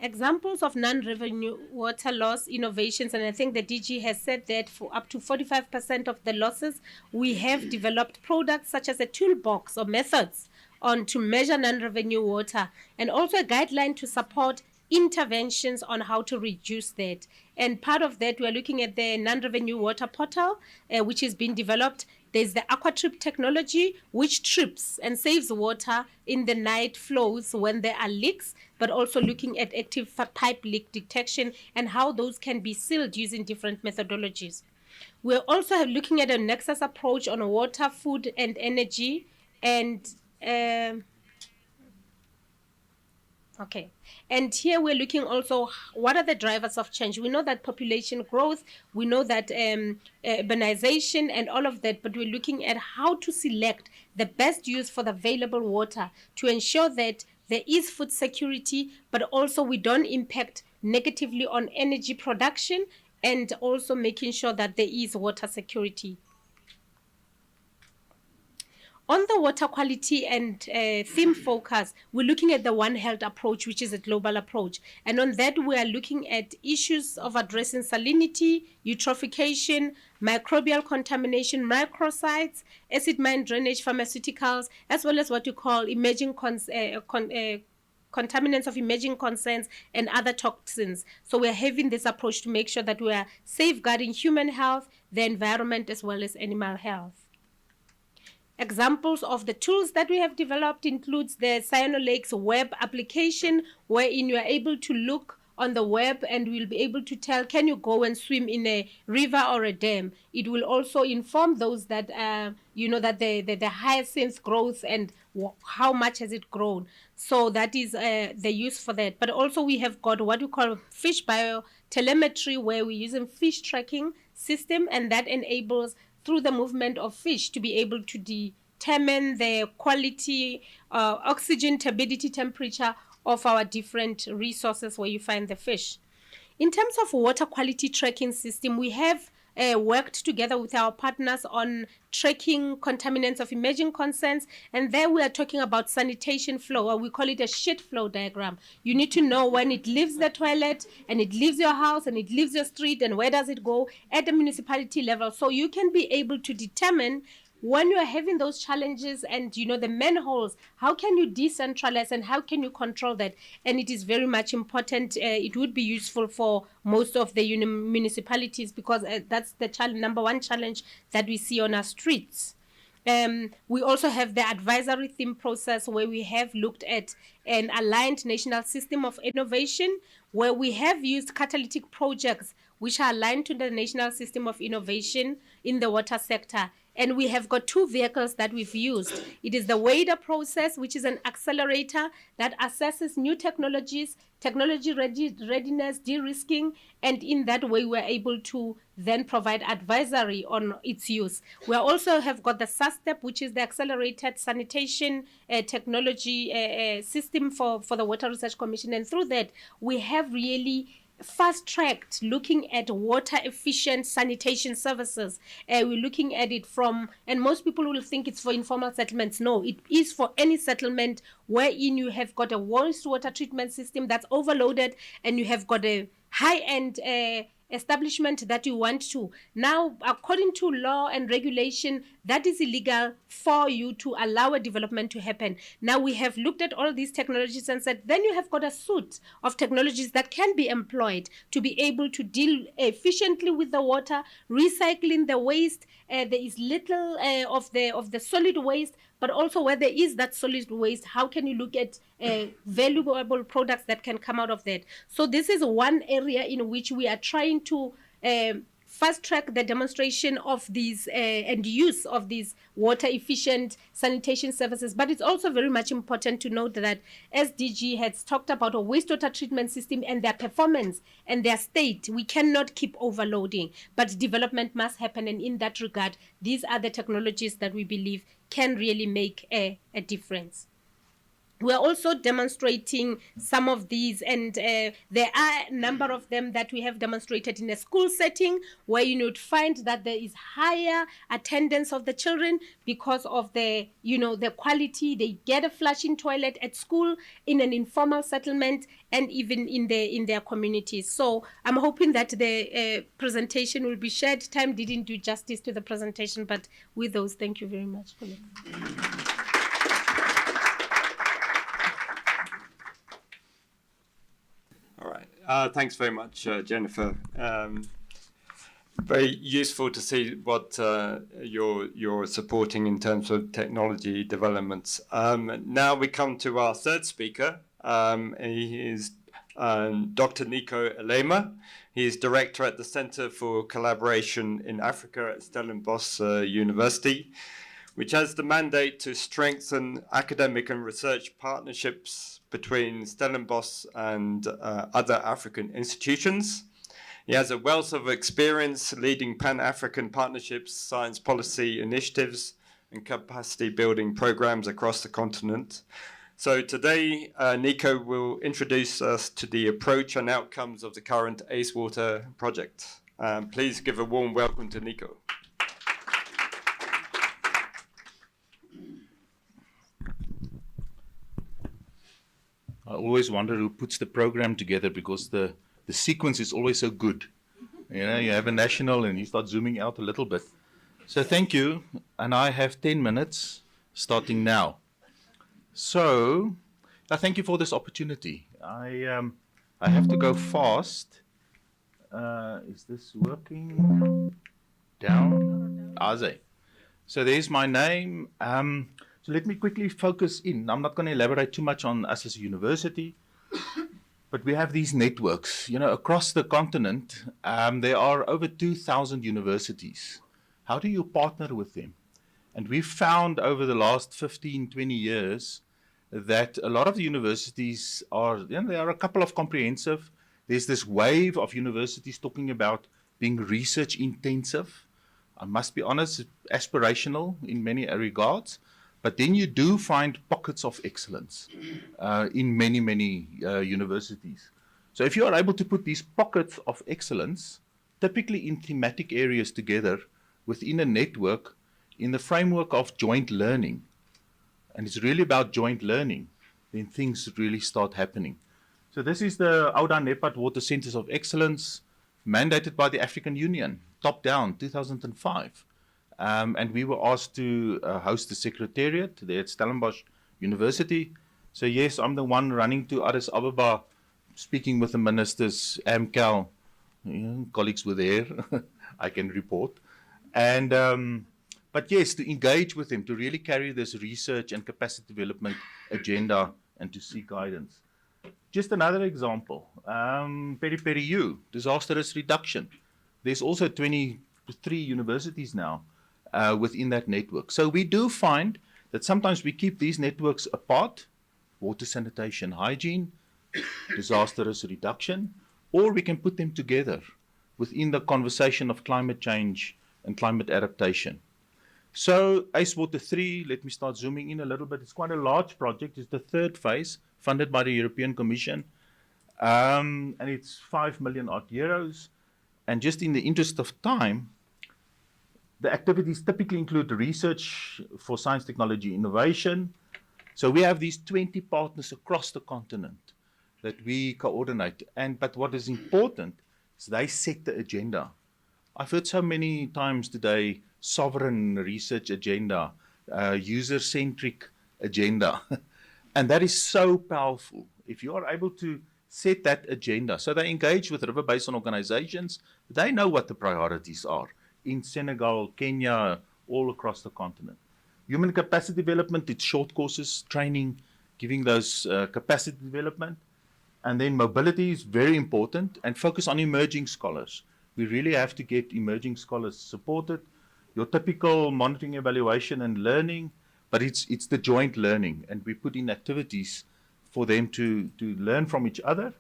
Examples of non-revenue water loss innovations, and I think the DG has said that for up to 45% of the losses, we have developed products such as a toolbox or methods on to measure non-revenue water, and also a guideline to support interventions on how to reduce that. And part of that, we are looking at the non-revenue water portal, which is being developed. There's the AquaTrip technology, which trips and saves water in the night flows when there are leaks, but also looking at active pipe leak detection and how those can be sealed using different methodologies. We're also looking at a nexus approach on water, food, and energy. And okay. And here we're looking also, what are the drivers of change? We know that population growth, we know that urbanization and all of that, but we're looking at how to select the best use for the available water to ensure that there is food security, but also we don't impact negatively on energy production, and also making sure that there is water security. On the water quality and theme focus, we're looking at the One Health approach, which is a global approach. And on that, we are looking at issues of addressing salinity, eutrophication, microbial contamination, microsites, acid mine drainage, pharmaceuticals, as well as what you call emerging contaminants of emerging concerns and other toxins. So we're having this approach to make sure that we are safeguarding human health, the environment, as well as animal health. Examples of the tools that we have developed includes the Cyanolake's web application, wherein you are able to look on the web and we'll be able to tell, can you go and swim in a river or a dam? It will also inform those that, that the hyacinth growth and how much has it grown. So that is the use for that. But also we have got what we call fish biotelemetry, where we're using fish tracking system, and that enables through the movement of fish to be able to determine the quality, oxygen, turbidity, temperature of our different resources where you find the fish. In terms of water quality tracking system, we have worked together with our partners on tracking contaminants of emerging concerns, and there we are talking about sanitation flow, or we call it a shit flow diagram. You need to know when it leaves the toilet and it leaves your house and it leaves your street, and where does it go at the municipality level, so you can be able to determine when you are having those challenges and the manholes, how can you decentralize and how can you control that? And it is very much important. It would be useful for most of the municipalities, because that's the number one challenge that we see on our streets. We also have the advisory theme process, where we have looked at an aligned national system of innovation, where we have used catalytic projects which are aligned to the national system of innovation in the water sector. And we have got two vehicles that we've used. It is the WADA process, which is an accelerator that assesses new technologies, technology readiness, de-risking, and in that way we're able to then provide advisory on its use. We also have got the SASTEP, which is the accelerated sanitation technology system for the Water Research Commission. And through that, we have really fast-tracked looking at water efficient sanitation services. We're looking at it from, and most people will think it's for informal settlements. No, it is for any settlement wherein you have got a wastewater treatment system that's overloaded and you have got a high-end establishment that you want to. Now, according to law and regulation, that is illegal for you to allow a development to happen. Now, we have looked at all these technologies and said, then you have got a suite of technologies that can be employed to be able to deal efficiently with the water, recycling the waste. There is little of the solid waste, but also where there is that solid waste, how can you look at valuable products that can come out of that? So this is one area in which we are trying to fast track the demonstration of these and use of these water efficient sanitation services. But it's also very much important to note that SDG has talked about a wastewater treatment system and their performance and their state. We cannot keep overloading, but development must happen. And in that regard, these are the technologies that we believe can really make a difference. We're also demonstrating some of these, and there are a number of them that we have demonstrated in a school setting, where you would find that there is higher attendance of the children because of the, the quality. They get a flushing toilet at school, in an informal settlement, and even in their communities. So I'm hoping that the presentation will be shared. Time didn't do justice to the presentation, but with those, thank you very much for listening. All right. Thanks very much, Jennifer. Very useful to see what you're supporting in terms of technology developments. Now we come to our third speaker. He is Dr. Nico Elema. He is director at the Center for Collaboration in Africa at Stellenbosch University, which has the mandate to strengthen academic and research partnerships between Stellenbosch and other African institutions. He has a wealth of experience leading Pan-African partnerships, science policy initiatives, and capacity building programs across the continent. So today, Nico will introduce us to the approach and outcomes of the current ACE Water project. Please give a warm welcome to Nico. I always wonder who puts the program together, because the sequence is always so good. You have a national and you start zooming out a little bit. So thank you. And I have 10 minutes starting now. So thank you for this opportunity. I have to go fast. Is this working? Down? Aze. So there's my name. So let me quickly focus in. I'm not going to elaborate too much on us as a university, but we have these networks. Across the continent, there are over 2,000 universities. How do you partner with them? And we've found over the last 15, 20 years that a lot of the universities there are a couple of comprehensive. There's this wave of universities talking about being research intensive. I must be honest, aspirational in many regards. But then you do find pockets of excellence in many, many universities. So if you are able to put these pockets of excellence, typically in thematic areas together within a network, in the framework of joint learning, and it's really about joint learning, then things really start happening. So this is the Ouda Nepat Water Centers of Excellence, mandated by the African Union, top down, 2005. And we were asked to host the secretariat there at Stellenbosch University. So yes, I'm the one running to Addis Ababa, speaking with the ministers, AMCAL, colleagues were there, I can report. And but yes, to engage with them, to really carry this research and capacity development agenda and to seek guidance. Just another example, Peri U, disaster risk reduction. There's also 23 universities now within that network. So we do find that sometimes we keep these networks apart, water sanitation, hygiene, disaster risk reduction, or we can put them together within the conversation of climate change and climate adaptation. So ACE Water 3, let me start zooming in a little bit. It's quite a large project. It's the third phase, funded by the European Commission. And it's 5 million odd euros. And just in the interest of time, the activities typically include research for science, technology, innovation. So we have these 20 partners across the continent that we coordinate. But what is important is they set the agenda. I've heard so many times today, sovereign research agenda, user-centric agenda. And that is so powerful. If you are able to set that agenda, so they engage with river basin organizations, they know what the priorities are in Senegal, Kenya, all across the continent. Human capacity development, it's short courses, training, giving those capacity development. And then mobility is very important, and focus on emerging scholars. We really have to get emerging scholars supported. Your typical monitoring, evaluation, and learning, but it's the joint learning, and we put in activities for them to learn from each other,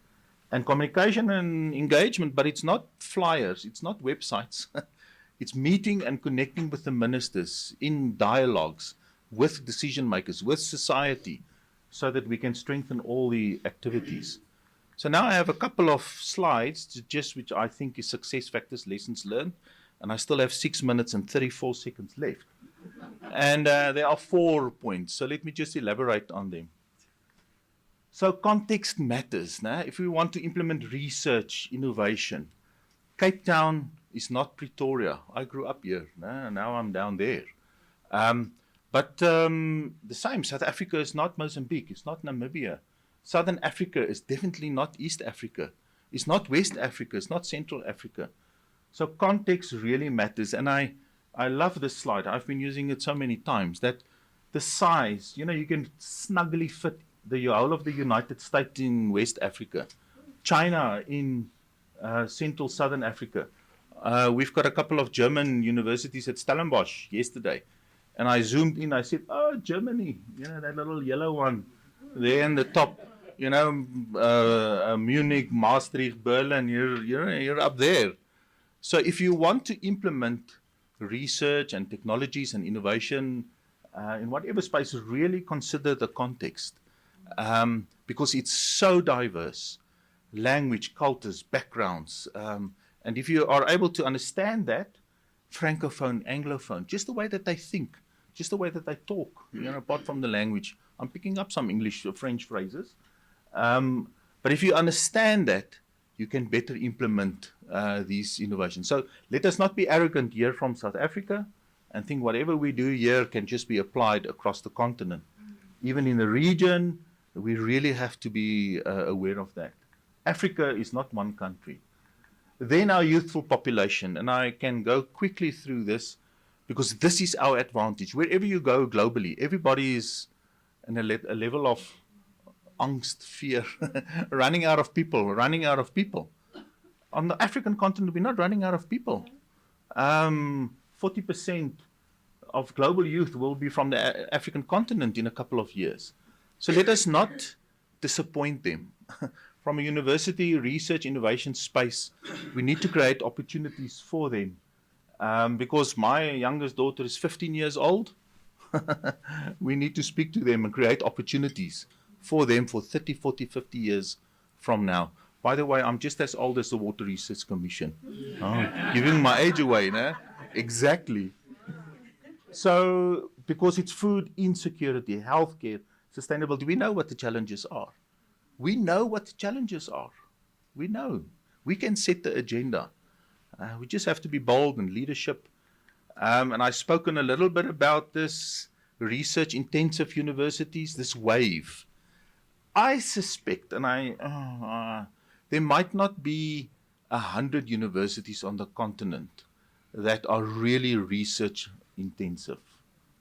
and communication and engagement, but it's not flyers, it's not websites. It's meeting and connecting with the ministers in dialogues, with decision makers, with society, so that we can strengthen all the activities. So now I have a couple of slides to just which I think is success factors, lessons learned, and I still have 6 minutes and 34 seconds left. And there are 4 points, so let me just elaborate on them. So context matters. Nah? If we want to implement research, innovation, Cape Town is not Pretoria. I grew up here. Nah? Now I'm down there. But the same, South Africa is not Mozambique. It's not Namibia. Southern Africa is definitely not East Africa. It's not West Africa. It's not Central Africa. So context really matters. And I love this slide. I've been using it so many times that the size, you know, you can snugly fit the whole of the United States in West Africa, China in Central Southern Africa. We've got a couple of German universities at Stellenbosch yesterday. And I zoomed in, I said, oh, Germany, you know, that little yellow one there in the top, you know, Munich, Maastricht, Berlin, you're up there. So if you want to implement research and technologies and innovation in whatever space, really consider the context because it's so diverse, language, cultures, backgrounds. And if you are able to understand that, Francophone, Anglophone, just the way that they think, just the way that they talk, you know, apart from the language. I'm picking up some English or French phrases. But if you understand that, you can better implement these innovations. So let us not be arrogant here from South Africa and think whatever we do here can just be applied across the continent. Even in the region, we really have to be aware of that. Africa is not one country. Then our youthful population, and I can go quickly through this because this is our advantage. Wherever you go globally, everybody is in a level of angst, fear, running out of people. On the African continent, we're not running out of people. 40% of global youth will be from the African continent in a couple of years. So let us not disappoint them. From a university research innovation space, we need to create opportunities for them. Because my youngest daughter is 15 years old, we need to speak to them and create opportunities for them for 30, 40, 50 years from now. By the way, I'm just as old as the Water Research Commission. Oh, giving my age away, no? Exactly. So, because it's food insecurity, healthcare, sustainability, we know what the challenges are. We know. We can set the agenda. We just have to be bold and leadership. And I've spoken a little bit about this research-intensive universities, this wave. I suspect, and there might not be 100 universities on the continent that are really research-intensive.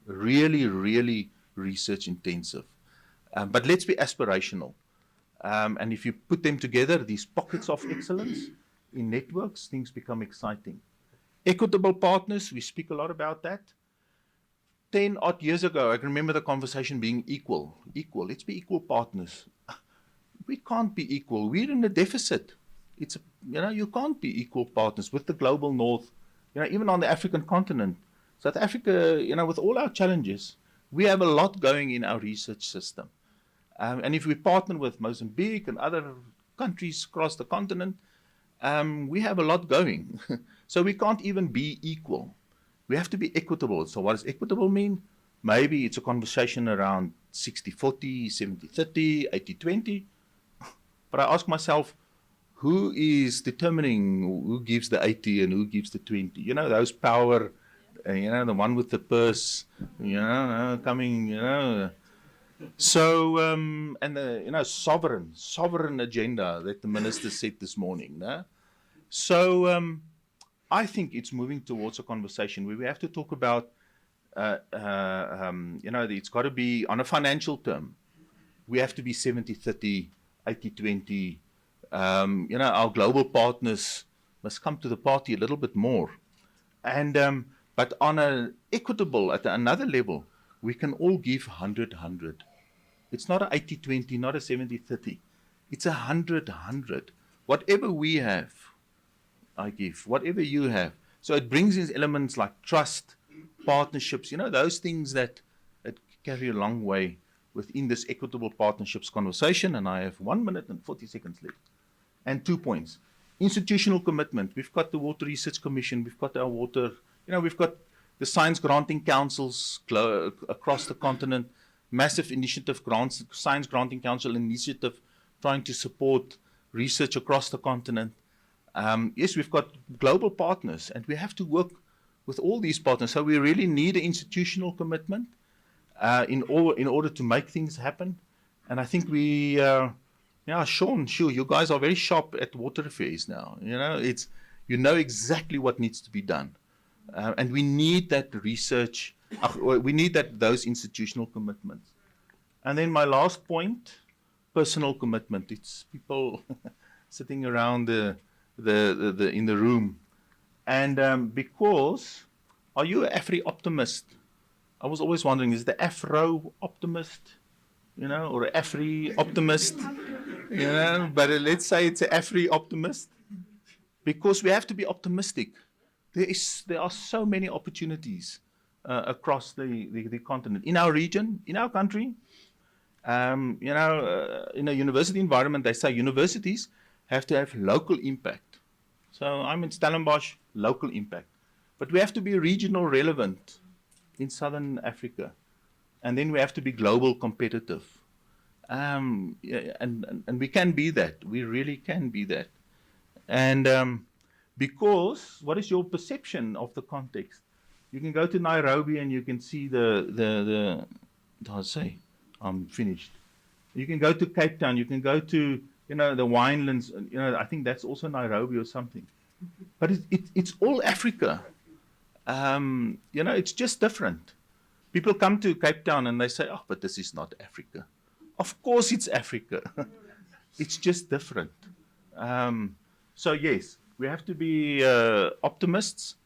Really research-intensive. But let's be aspirational. And if you put them together, these pockets of excellence in networks, things become exciting. Equitable partners, we speak a lot about that. 10 odd years ago, I can remember the conversation being equal. Let's be equal partners. We can't be equal. We're in a deficit. You can't be equal partners with the global north, even on the African continent. South Africa, with all our challenges, we have a lot going in our research system. And if we partner with Mozambique and other countries across the continent, we have a lot going. So we can't even be equal. We have to be equitable. So what does equitable mean? Maybe it's a conversation around 60-40, 70-30, 80-20. But I ask myself, who is determining who gives the 80 and who gives the 20? Those power, the one with the purse, coming, So, and the, sovereign agenda that the minister said this morning. No? So, I think it's moving towards a conversation where we have to talk about, it's got to be on a financial term. We have to be 70-30, 80-20. Our global partners must come to the party a little bit more. And, but on an equitable, at another level, we can all give 100-100. It's not a 80-20, not a 70-30. It's 100-100. Whatever we have, I give. Whatever you have. So it brings in elements like trust, partnerships, those things that carry a long way within this equitable partnerships conversation, and I have 1 minute and 40 seconds left. And 2 points. Institutional commitment. We've got the Water Research Commission, we've got our water, we've got the science granting councils across the continent, massive initiative grants, science granting council initiative trying to support research across the continent. Yes, we've got global partners, and we have to work with all these partners. So we really need an institutional commitment in order to make things happen. And I think we, Sean, sure, you guys are very sharp at water affairs now. You know exactly what needs to be done. And we need that research, we need those institutional commitments. And then my last point, personal commitment. It's people sitting around in the room. And because, are you an Afri-optimist? I was always wondering, is the Afro-optimist, or an Afri-optimist, but let's say it's an Afri-optimist, because we have to be optimistic. There are so many opportunities across the continent, in our region, in our country. In a university environment, they say universities have to have local impact. So I'm in Stellenbosch, local impact. But we have to be regional relevant in Southern Africa. And then we have to be global competitive. And we can be that. We really can be that. And because, what is your perception of the context? You can go to Nairobi and you can see I'm finished. You can go to Cape Town, you can go to, the winelands, I think that's also Nairobi or something. But it's all Africa. It's just different. People come to Cape Town and they say, oh, but this is not Africa. Of course it's Africa. It's just different. So yes, we have to be optimists.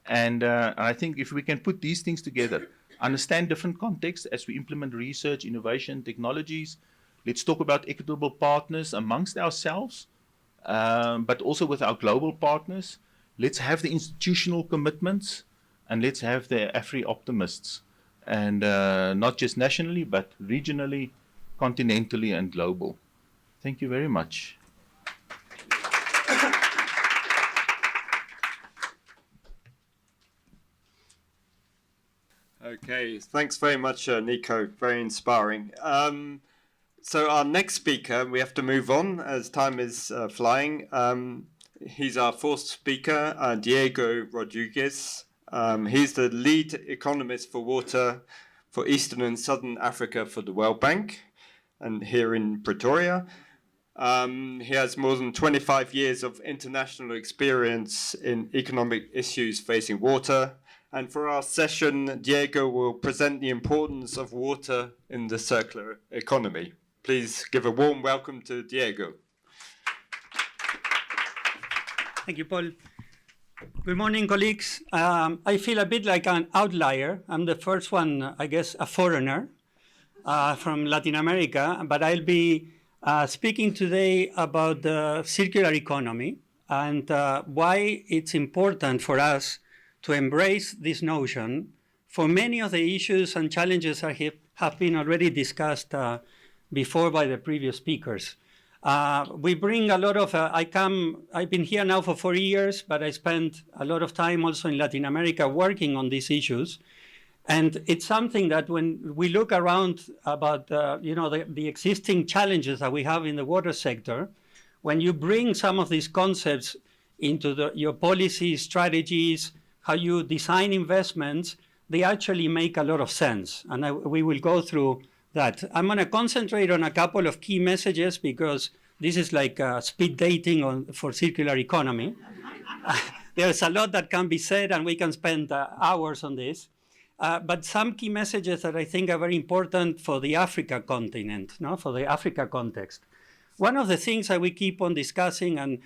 And I think if we can put these things together, understand different contexts as we implement research, innovation, technologies. Let's talk about equitable partners amongst ourselves, but also with our global partners. Let's have the institutional commitments, and let's have the Afri-optimists, and not just nationally, but regionally, continentally, and global. Thank you very much. Okay, thanks very much, Nico. Very inspiring. So our next speaker, we have to move on as time is flying. He's our fourth speaker, Diego Rodriguez. He's the lead economist for water for Eastern and Southern Africa for the World Bank, and here in Pretoria. He has more than 25 years of international experience in economic issues facing water. And for our session, Diego will present the importance of water in the circular economy. Please give a warm welcome to Diego. Thank you, Paul. Good morning, colleagues. I feel a bit like an outlier. I'm the first one, I guess, a foreigner from Latin America, but I'll be speaking today about the circular economy and why it's important for us to embrace this notion for many of the issues and challenges that have been already discussed before by the previous speakers. We bring a lot of, I've been here now for 4 years, but I spent a lot of time also in Latin America working on these issues. And it's something that when we look around about, the existing challenges that we have in the water sector, when you bring some of these concepts into your policy strategies, how you design investments, they actually make a lot of sense. And we will go through that. I'm going to concentrate on a couple of key messages because this is like speed dating for circular economy. There's a lot that can be said and we can spend hours on this. But some key messages that I think are very important for the Africa continent, for the Africa context. One of the things that we keep on discussing and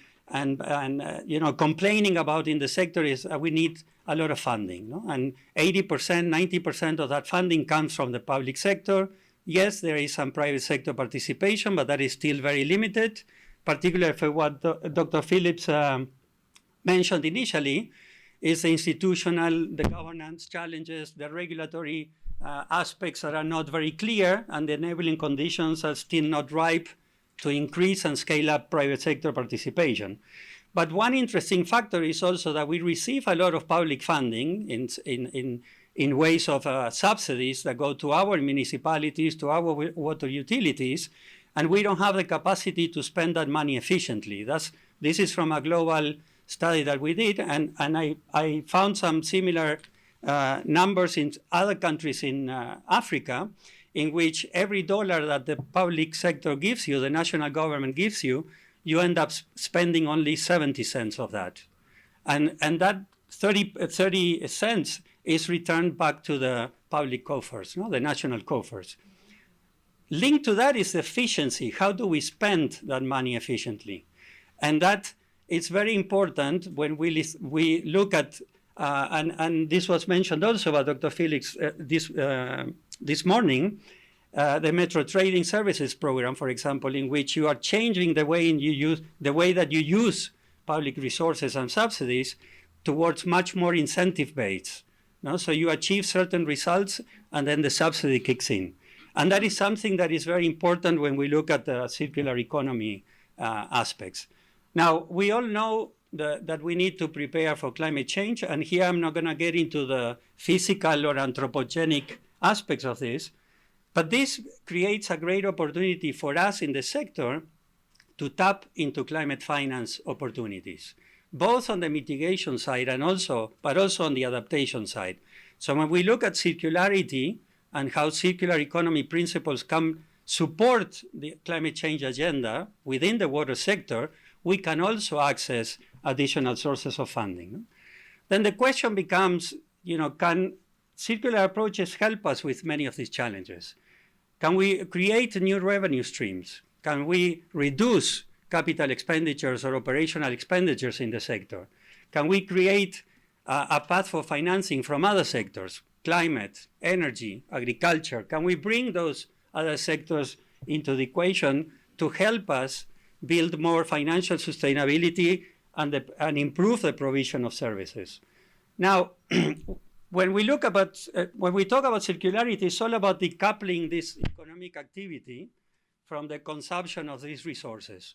complaining about in the sector is we need a lot of funding. And 80%, 90% of that funding comes from the public sector. Yes, there is some private sector participation, but that is still very limited, particularly for what Dr. Phillips mentioned initially, is the institutional, the governance challenges, the regulatory aspects that are not very clear, and the enabling conditions are still not ripe to increase and scale up private sector participation. But one interesting factor is also that we receive a lot of public funding in ways of subsidies that go to our municipalities, to our water utilities, and we don't have the capacity to spend that money efficiently. This is from a global study that we did, and I found some similar numbers in other countries in Africa, in which every dollar that the public sector gives you, the national government gives you, you end up spending only 70 cents of that. And that 30 cents is returned back to the public coffers, the national coffers. Linked to that is efficiency. How do we spend that money efficiently? And that is very important when we look at, and this was mentioned also by Dr. Felix this morning, the Metro Trading Services Program, for example, in which you are changing the way that you use public resources and subsidies towards much more incentive-based. So you achieve certain results, and then the subsidy kicks in. And that is something that is very important when we look at the circular economy aspects. Now, we all know that we need to prepare for climate change, and here I'm not going to get into the physical or anthropogenic aspects of this, but this creates a great opportunity for us in the sector to tap into climate finance opportunities, both on the mitigation side but also on the adaptation side. So when we look at circularity and how circular economy principles can support the climate change agenda within the water sector, we can also access additional sources of funding. Then the question becomes, can circular approaches help us with many of these challenges? Can we create new revenue streams? Can we reduce capital expenditures or operational expenditures in the sector? Can we create a path for financing from other sectors, climate, energy, agriculture? Can we bring those other sectors into the equation to help us build more financial sustainability and improve the provision of services? Now, when we talk about circularity, it's all about decoupling this economic activity from the consumption of these resources.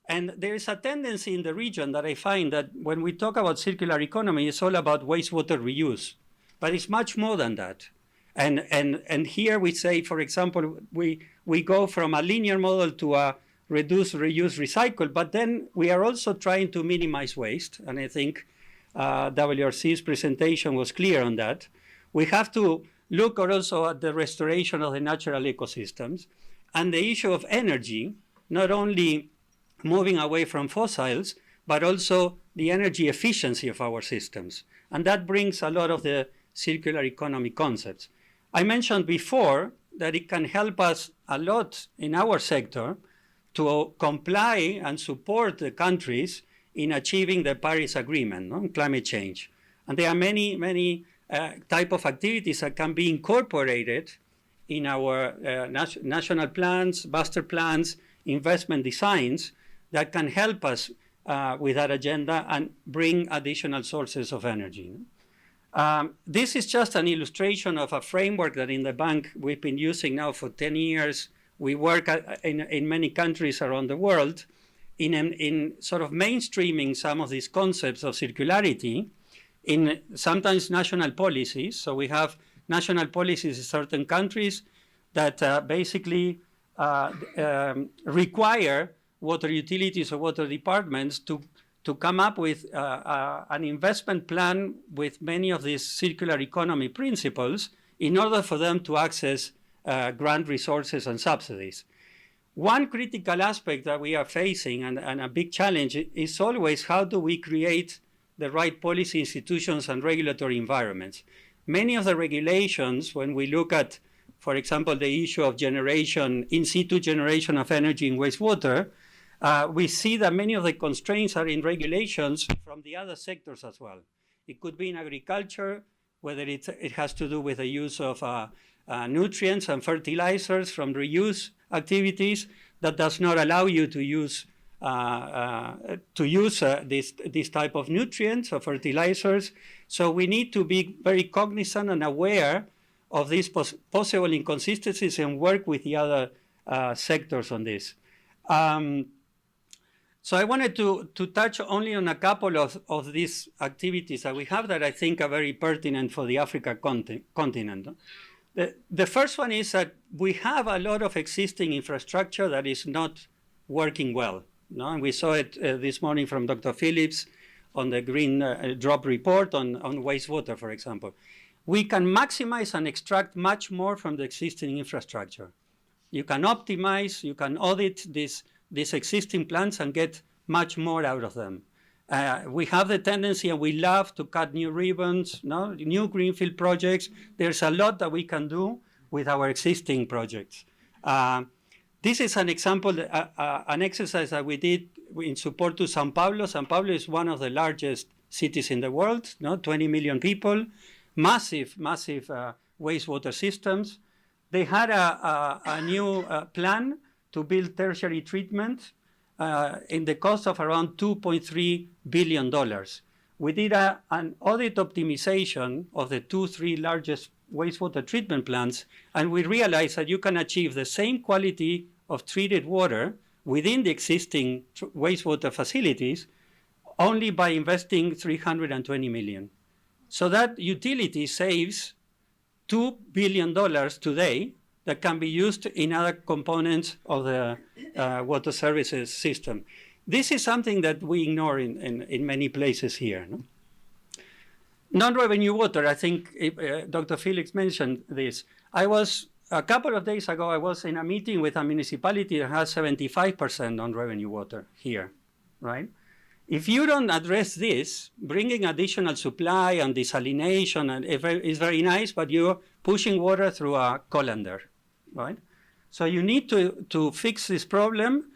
And there is a tendency in the region that I find that when we talk about circular economy, it's all about wastewater reuse, but it's much more than that. And here we say, for example, we go from a linear model to a reduce, reuse, recycle, but then we are also trying to minimize waste, and I think WRC's presentation was clear on that. We have to look also at the restoration of the natural ecosystems and the issue of energy, not only moving away from fossils, but also the energy efficiency of our systems. And that brings a lot of the circular economy concepts. I mentioned before that it can help us a lot in our sector to comply and support the countries in achieving the Paris Agreement on climate change. And there are many type of activities that can be incorporated in our national plans, master plans, investment designs that can help us with that agenda and bring additional sources of energy. This is just an illustration of a framework that in the bank we've been using now for 10 years. We work in many countries around the world in sort of mainstreaming some of these concepts of circularity in sometimes national policies. So we have national policies in certain countries that basically require water utilities or water departments to come up with an investment plan with many of these circular economy principles in order for them to access grant resources and subsidies. One critical aspect that we are facing and a big challenge is always how do we create the right policy institutions and regulatory environments. Many of the regulations, when we look at, for example, the issue of generation, in situ generation of energy in wastewater, we see that many of the constraints are in regulations from the other sectors as well. It could be in agriculture, whether it has to do with the use of nutrients and fertilizers from reuse activities that does not allow you to use this type of nutrients or fertilizers. So we need to be very cognizant and aware of these possible inconsistencies and work with the other sectors on this. So I wanted to touch only on a couple of these activities that we have that I think are very pertinent for the Africa continent. The first one is that we have a lot of existing infrastructure that is not working well. No? And we saw it this morning from Dr. Phillips on the green drop report on wastewater, for example. We can maximize and extract much more from the existing infrastructure. You can optimize, you can audit these existing plants and get much more out of them. We have the tendency, and we love to cut new ribbons, no? New greenfield projects. There's a lot that we can do with our existing projects. This is an example, an exercise that we did in support to São Paulo. São Paulo is one of the largest cities in the world, no? 20 million people, massive wastewater systems. They had a new plan to build tertiary treatment in the cost of around $2.3 billion. We did an audit optimization of the 2-3 largest wastewater treatment plants, and we realized that you can achieve the same quality of treated water within the existing wastewater facilities only by investing $320 million. So that utility saves $2 billion today that can be used in other components of the water services system. This is something that we ignore in many places here. No? Non-revenue water, I think Dr. Felix mentioned this. A couple of days ago, I was in a meeting with a municipality that has 75% non-revenue water here, right? If you don't address this, bringing additional supply and desalination is very nice, but you're pushing water through a colander, right? So you need to fix this problem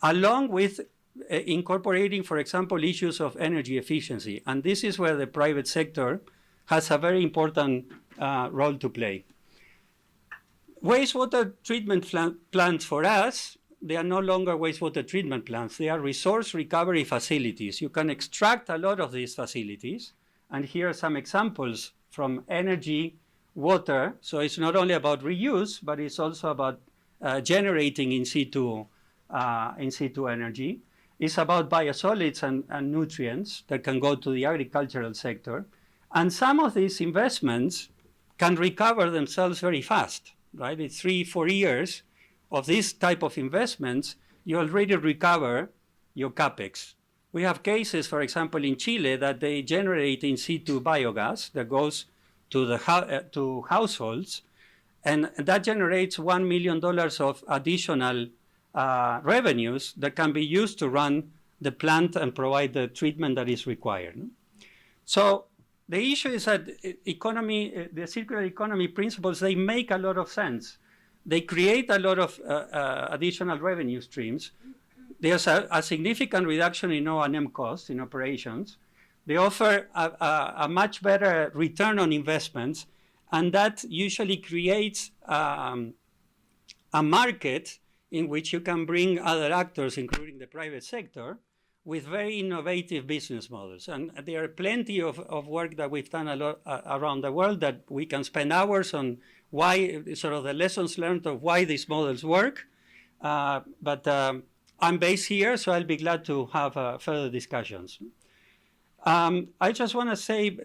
along with incorporating, for example, issues of energy efficiency. And this is where the private sector has a very important role to play. Wastewater treatment plants for us, they are no longer wastewater treatment plants. They are resource recovery facilities. You can extract a lot of these facilities. And here are some examples from energy, water. So it's not only about reuse, but it's also about generating in situ energy. It's about biosolids and nutrients that can go to the agricultural sector. And some of these investments can recover themselves very fast, right? It's 3-4 years of this type of investments, you already recover your capex. We have cases, for example, in Chile that they generate in situ biogas that goes to households, and that generates $1 million of additional revenues that can be used to run the plant and provide the treatment that is required. So the issue is that the circular economy principles, they make a lot of sense. They create a lot of additional revenue streams. There's a significant reduction in O&M costs in operations. They offer a much better return on investments, and that usually creates a market in which you can bring other actors, including the private sector, with very innovative business models. And there are plenty of work that we've done a lot around the world that we can spend hours on why, sort of the lessons learned of why these models work. But I'm based here, so I'll be glad to have further discussions. I just want to say,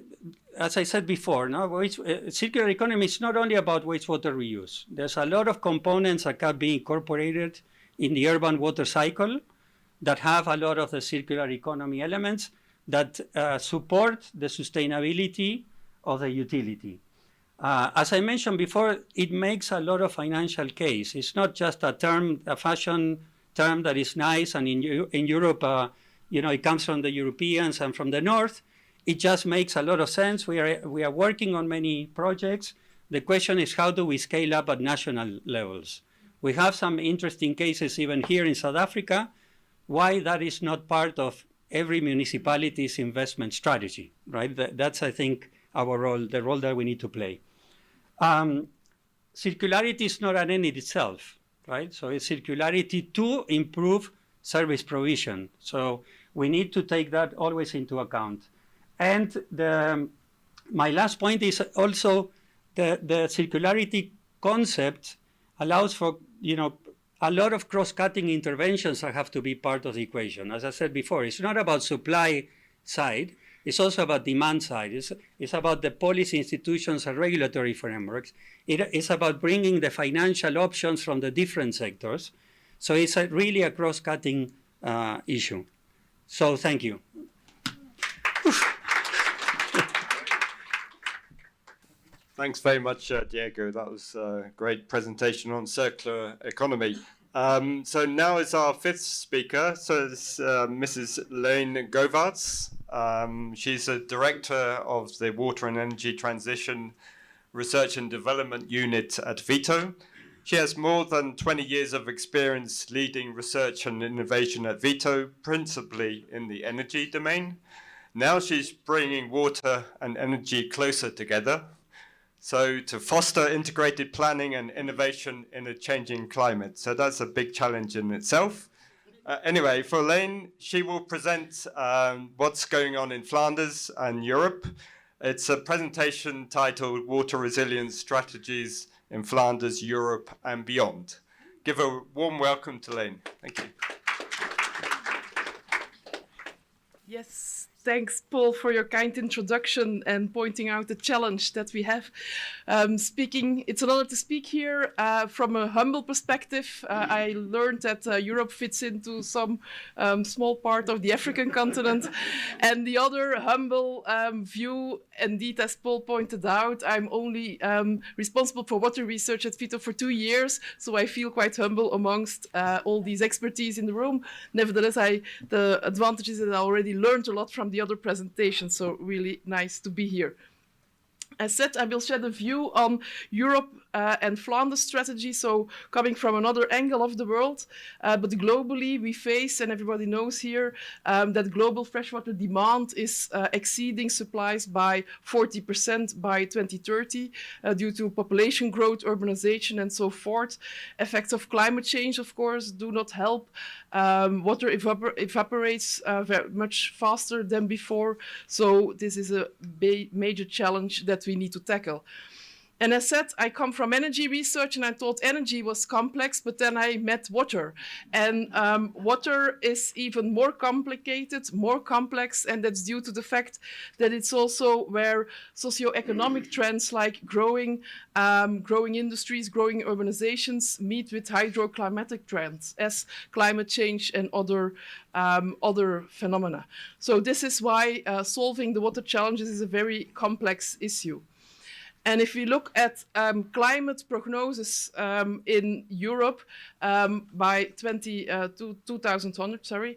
as I said before, circular economy is not only about wastewater reuse. There's a lot of components that can be incorporated in the urban water cycle that have a lot of the circular economy elements that support the sustainability of the utility. As I mentioned before, it makes a lot of financial case. It's not just a fashion term that is nice, and in Europe, it comes from the Europeans and from the North. It just makes a lot of sense. We are working on many projects. The question is, how do we scale up at national levels? We have some interesting cases even here in South Africa. Why that is not part of every municipality's investment strategy, right? That's, I think, our role, the role that we need to play. Circularity is not an end in itself, right? So it's circularity to improve service provision. So we need to take that always into account. And my last point is also the circularity concept allows for, a lot of cross-cutting interventions that have to be part of the equation. As I said before, it's not about supply side, it's also about demand side. It's about the policy institutions and regulatory frameworks. It's about bringing the financial options from the different sectors. So it's really a cross-cutting issue. So thank you. Thanks very much, Diego. That was a great presentation on circular economy. So now is our fifth speaker. So this Mrs. Lane Govaerts. She's a director of the Water and Energy Transition Research and Development Unit at Vito. She has more than 20 years of experience leading research and innovation at Vito, principally in the energy domain. Now she's bringing water and energy closer together, so to foster integrated planning and innovation in a changing climate. So that's a big challenge in itself. Anyway, for Elaine, she will present what's going on in Flanders and Europe. It's a presentation titled Water Resilience Strategies in Flanders, Europe and Beyond. Give a warm welcome to Elaine. Thank you. Yes, thanks, Paul, for your kind introduction and pointing out the challenge that we have. It's an honor to speak here from a humble perspective. I learned that Europe fits into some small part of the African continent. And the other humble view, indeed, as Paul pointed out, I'm only responsible for water research at Vito for 2 years, so I feel quite humble amongst all these expertise in the room. Nevertheless, the advantage is that I already learned a lot from the other presentations, so really nice to be here. As said, I will shed a view on Europe and Flanders strategy, so coming from another angle of the world. But globally, we face, and everybody knows here, that global freshwater demand is exceeding supplies by 40% by 2030 due to population growth, urbanization, and so forth. Effects of climate change, of course, do not help. Water evaporates very much faster than before, so this is a major challenge that we need to tackle. And as said, I come from energy research and I thought energy was complex, but then I met water. And water is even more complicated, more complex, and that's due to the fact that it's also where socioeconomic trends like growing industries, growing urbanizations meet with hydroclimatic trends as climate change and other phenomena. So this is why solving the water challenges is a very complex issue. And if we look at climate prognosis in Europe by 2100,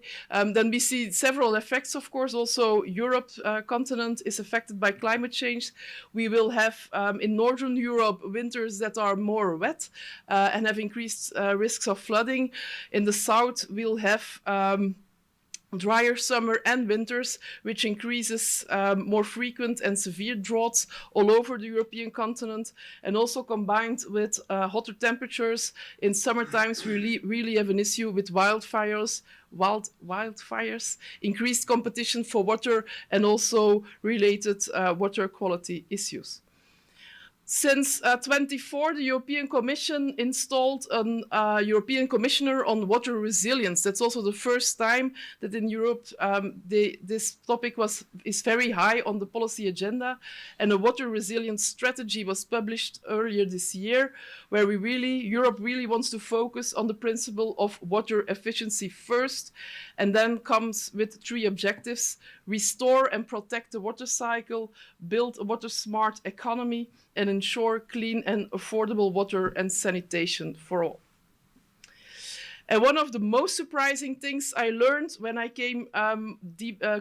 then we see several effects, of course. Also, Europe continent is affected by climate change. We will have, in Northern Europe, winters that are more wet and have increased risks of flooding. In the south, we'll have drier summer and winters, which increases more frequent and severe droughts all over the European continent, and also combined with hotter temperatures in summer times, we really have an issue with wildfires, increased competition for water, and also related water quality issues. Since 2024, the European Commission installed a European Commissioner on water resilience. That's also the first time that in Europe this topic is very high on the policy agenda. And a water resilience strategy was published earlier this year, where Europe really wants to focus on the principle of water efficiency first, and then comes with 3 objectives: restore and protect the water cycle, build a water smart economy, and ensure clean and affordable water and sanitation for all. And one of the most surprising things I learned when I came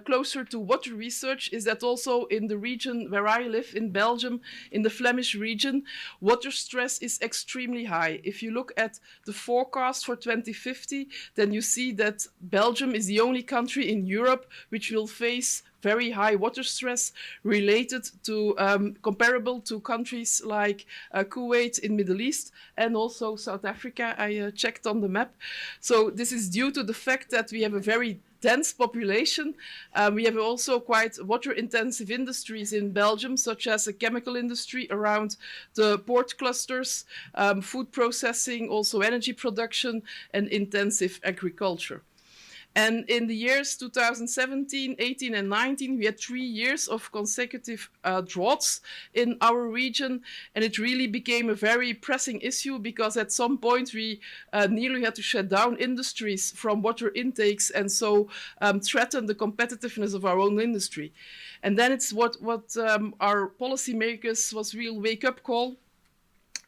closer to water research is that also in the region where I live, in Belgium, in the Flemish region, water stress is extremely high. If you look at the forecast for 2050, then you see that Belgium is the only country in Europe which will face very high water stress related to comparable to countries like Kuwait in Middle East and also South Africa. I checked on the map. So this is due to the fact that we have a very dense population. We have also quite water-intensive industries in Belgium, such as the chemical industry around the port clusters, food processing, also energy production, and intensive agriculture. And in the years 2017, 18, and 19, we had 3 years of consecutive droughts in our region. And it really became a very pressing issue because at some point we nearly had to shut down industries from water intakes and so threaten the competitiveness of our own industry. And then it's what our policymakers was real wake-up call.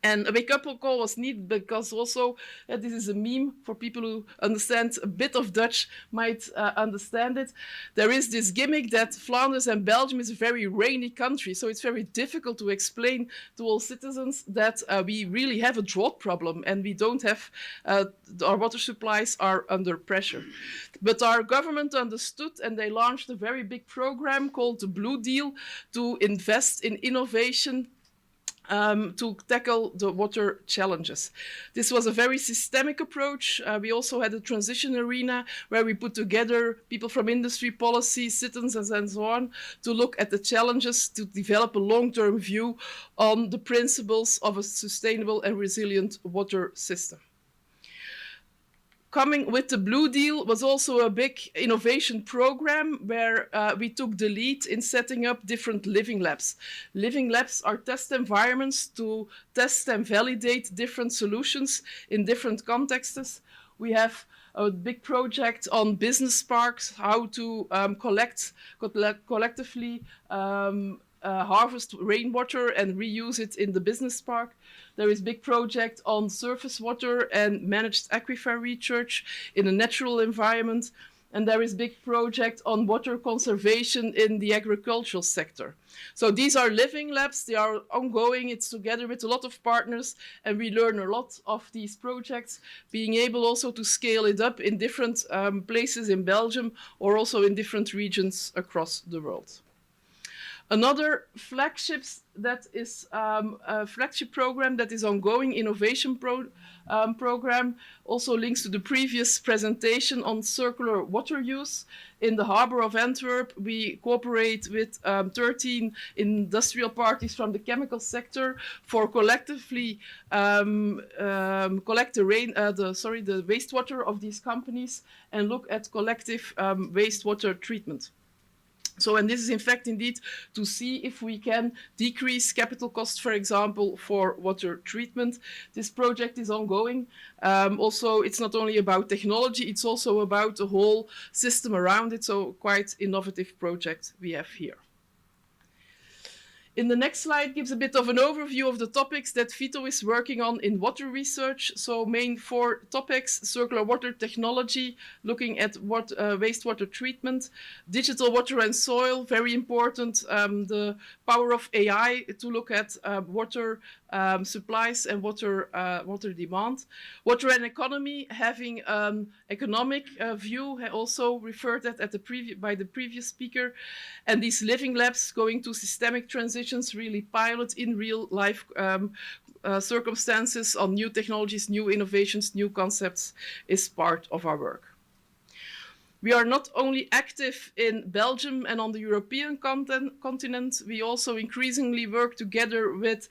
And a wake-up call was needed because also this is a meme for people who understand a bit of Dutch might understand it. There is this gimmick that Flanders and Belgium is a very rainy country, so it's very difficult to explain to all citizens that we really have a drought problem and we don't have, our water supplies are under pressure. But our government understood and they launched a very big program called the Blue Deal to invest in innovation to tackle the water challenges. This was a very systemic approach. We also had a transition arena where we put together people from industry, policy, citizens, and so on to look at the challenges to develop a long-term view on the principles of a sustainable and resilient water system. Coming with the Blue Deal was also a big innovation program where we took the lead in setting up different living labs. Living labs are test environments to test and validate different solutions in different contexts. We have a big project on business parks, how to collectively harvest rainwater and reuse it in the business park. There is a big project on surface water and managed aquifer research in a natural environment. And there is a big project on water conservation in the agricultural sector. So these are living labs, they are ongoing, it's together with a lot of partners, and we learn a lot of these projects, being able also to scale it up in different places in Belgium or also in different regions across the world. Another flagship program that is ongoing, innovation program, also links to the previous presentation on circular water use. In the harbour of Antwerp, we cooperate with 13 industrial parties from the chemical sector for collectively collect the wastewater of these companies and look at collective wastewater treatment. So, and this is in fact indeed to see if we can decrease capital costs, for example, for water treatment. This project is ongoing. Also, it's not only about technology, it's also about the whole system around it. So quite innovative project we have here. In the next slide gives a bit of an overview of the topics that Vito is working on in water research. So main 4 topics: circular water technology, looking at wastewater treatment, digital water and soil, very important, the power of AI to look at water supplies and water demand. Water and economy, having economic view, also referred at by the previous speaker, and these living labs going to systemic transitions, really pilot in real life circumstances on new technologies, new innovations, new concepts is part of our work. We are not only active in Belgium and on the European continent, we also increasingly work together with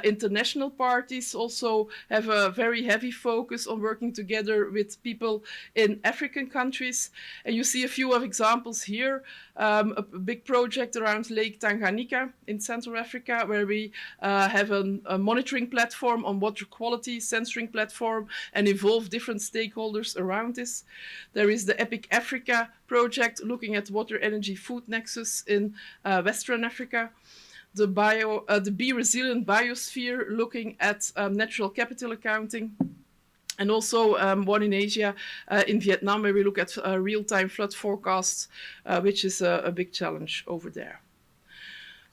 international parties, also have a very heavy focus on working together with people in African countries. And you see a few of examples here. A big project around Lake Tanganyika in Central Africa, where we have a monitoring platform on water quality, censoring platform, and involve different stakeholders around this. There is the EPIC Africa project looking at water, energy, food nexus in Western Africa. The Be Resilient Biosphere looking at natural capital accounting. And also one in Asia, in Vietnam, where we look at real-time flood forecasts, which is a big challenge over there.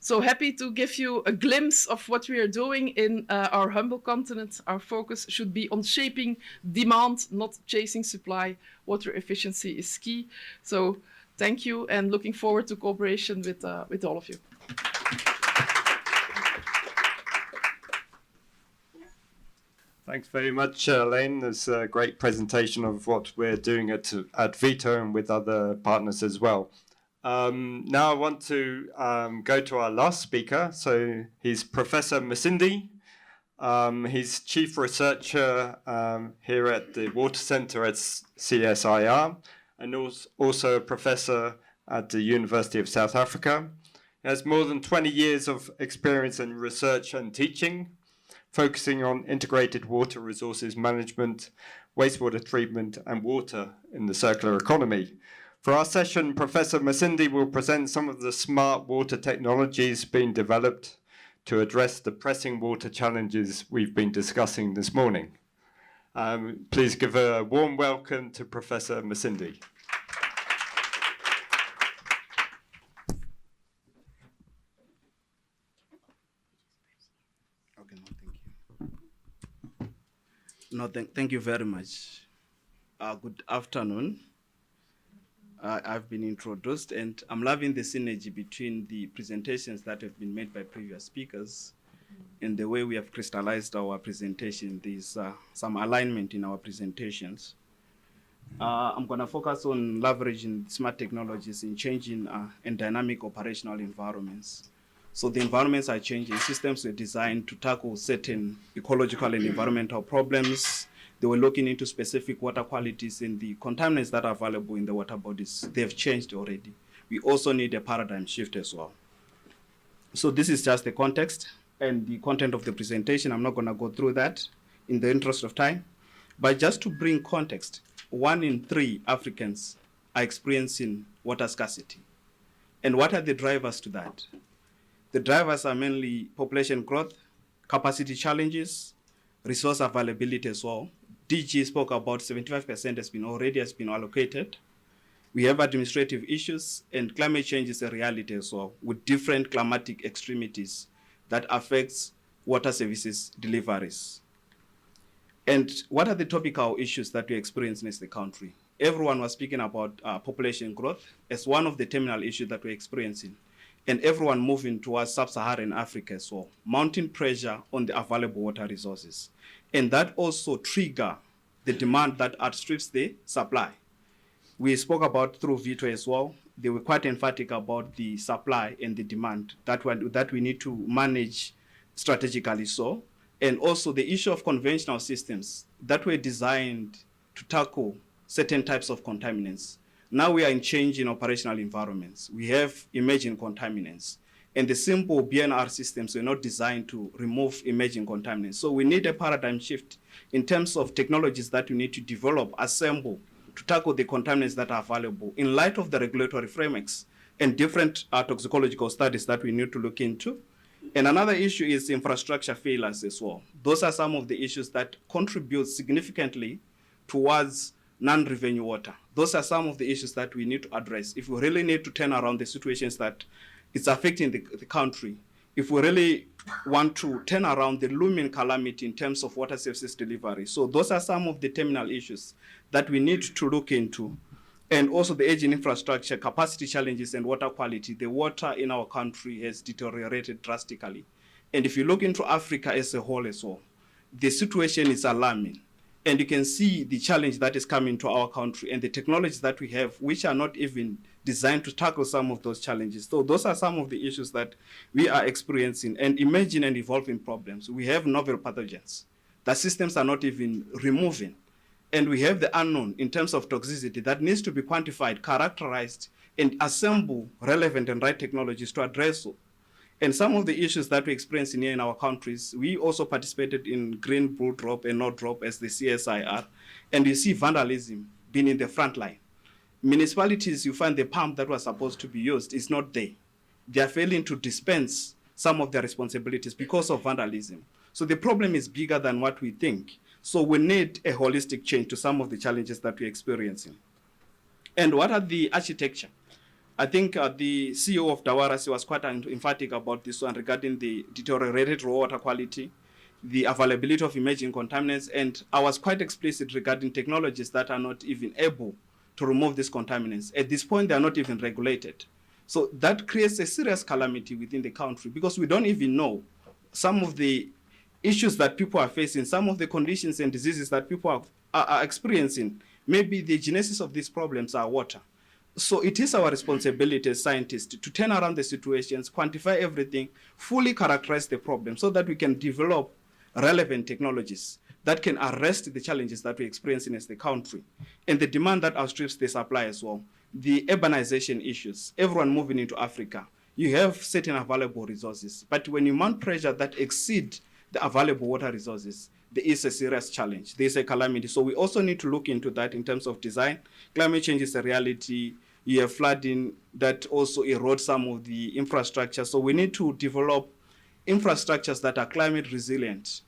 So happy to give you a glimpse of what we are doing in our humble continent. Our focus should be on shaping demand, not chasing supply. Water efficiency is key. So Thank you, and looking forward to cooperation with all of you. Thanks very much, Elaine. There's a great presentation of what we're doing at Vito and with other partners as well. Now I want to go to our last speaker. So he's Professor Masindi. He's Chief Researcher here at the Water Centre at CSIR, and also a Professor at the University of South Africa. He has more than 20 years of experience in research and teaching, focusing on integrated water resources management, wastewater treatment, and water in the circular economy. For our session, Professor Masindi will present some of the smart water technologies being developed to address the pressing water challenges we've been discussing this morning. Please give a warm welcome to Professor Masindi. Thank you very much. Good afternoon. I've been introduced, and I'm loving the synergy between the presentations that have been made by previous speakers and the way we have crystallized our presentation. There's some alignment in our presentations. I'm going to focus on leveraging smart technologies in changing and dynamic operational environments. So the environments are changing. Systems were designed to tackle certain ecological and environmental problems. They were looking into specific water qualities, and the contaminants that are available in the water bodies, they've changed already. We also need a paradigm shift as well. So this is just the context and the content of the presentation. I'm not going to go through that in the interest of time. But just to bring context, 1 in 3 Africans are experiencing water scarcity. And what are the drivers to that? The drivers are mainly population growth, capacity challenges, resource availability as well. DG spoke about 75% has been allocated. We have administrative issues, and climate change is a reality as well, with different climatic extremities that affects water services deliveries. And what are the topical issues that we experience in the country? Everyone was speaking about population growth as one of the terminal issues that we're experiencing, and everyone moving towards sub-Saharan Africa as well, mounting pressure on the available water resources. And that also trigger the demand that outstrips the supply. We spoke about through Vito as well. They were quite emphatic about the supply and the demand that we need to manage strategically so. And also the issue of conventional systems that were designed to tackle certain types of contaminants. Now we are in changing operational environments. We have emerging contaminants. And the simple BNR systems were not designed to remove emerging contaminants. So we need a paradigm shift in terms of technologies that we need to develop, assemble, to tackle the contaminants that are available in light of the regulatory frameworks and different toxicological studies that we need to look into. And another issue is infrastructure failures as well. Those are some of the issues that contribute significantly towards non-revenue water. Those are some of the issues that we need to address if we really need to turn around the situations that it's affecting the country. If we really want to turn around the looming calamity in terms of water services delivery. So those are some of the terminal issues that we need to look into. And also the aging infrastructure, capacity challenges, and water quality. The water in our country has deteriorated drastically. And if you look into Africa as a whole as well, the situation is alarming. And you can see the challenge that is coming to our country and the technologies that we have, which are not even designed to tackle some of those challenges. So those are some of the issues that we are experiencing and emerging and evolving problems. We have novel pathogens that systems are not even removing. And we have the unknown in terms of toxicity that needs to be quantified, characterized, and assemble relevant and right technologies to address. And some of the issues that we experience here in our countries, we also participated in green blue drop and no drop as the CSIR. And you see vandalism being in the front line. Municipalities, you find the pump that was supposed to be used is not there. They are failing to dispense some of their responsibilities because of vandalism. So the problem is bigger than what we think. So we need a holistic change to some of the challenges that we're experiencing. And what are the architecture? I think the CEO of Dawarasi was quite emphatic about this one regarding the deteriorated raw water quality, the availability of emerging contaminants, and I was quite explicit regarding technologies that are not even able to remove these contaminants. At this point, they are not even regulated. So that creates a serious calamity within the country because we don't even know some of the issues that people are facing, some of the conditions and diseases that people are experiencing. Maybe the genesis of these problems are water. So it is our responsibility as scientists to turn around the situations, quantify everything, fully characterize the problem so that we can develop relevant technologies that can arrest the challenges that we're experiencing as the country and the demand that outstrips the supply as well. The urbanization issues, everyone moving into Africa, you have certain available resources, but when you mount pressure that exceed the available water resources, there is a serious challenge. There is a calamity. So we also need to look into that in terms of design. Climate change is a reality. You have flooding that also erodes some of the infrastructure. So we need to develop infrastructures that are climate resilient.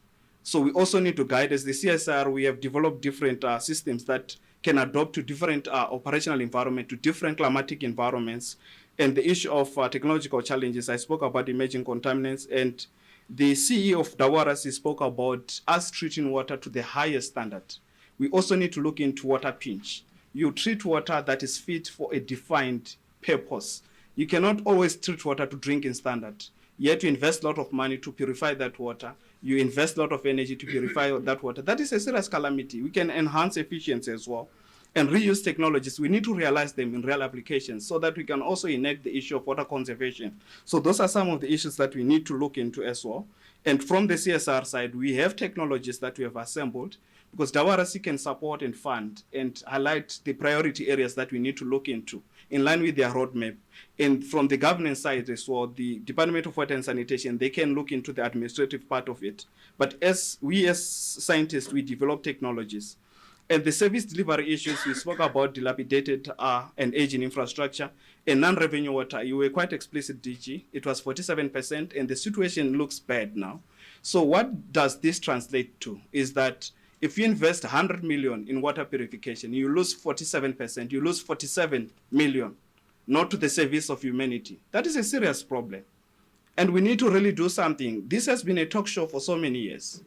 So we also need to guide, as the CSIR, we have developed different systems that can adapt to different operational environment, to different climatic environments. And the issue of technological challenges, I spoke about emerging contaminants, and the CEO of Dawarasi spoke about us treating water to the highest standard. We also need to look into water pinch. You treat water that is fit for a defined purpose. You cannot always treat water to drinking standard. You have to invest a lot of money to purify that water. You invest a lot of energy to purify that water. That is a serious calamity. We can enhance efficiency as well and reuse technologies. We need to realize them in real applications so that we can also enact the issue of water conservation. So those are some of the issues that we need to look into as well. And from the CSR side, we have technologies that we have assembled because Dawarasi can support and fund and highlight the priority areas that we need to look into in line with their roadmap. And from the governance side as well, the Department of Water and Sanitation, they can look into the administrative part of it. But as scientists, we develop technologies. And the service delivery issues, we spoke about dilapidated and aging infrastructure and non-revenue water. You were quite explicit, DG. It was 47%, and the situation looks bad now. So what does this translate to is that if you invest 100 million in water purification, you lose 47%, you lose 47 million, not to the service of humanity. That is a serious problem. And we need to really do something. This has been a talk show for so many years.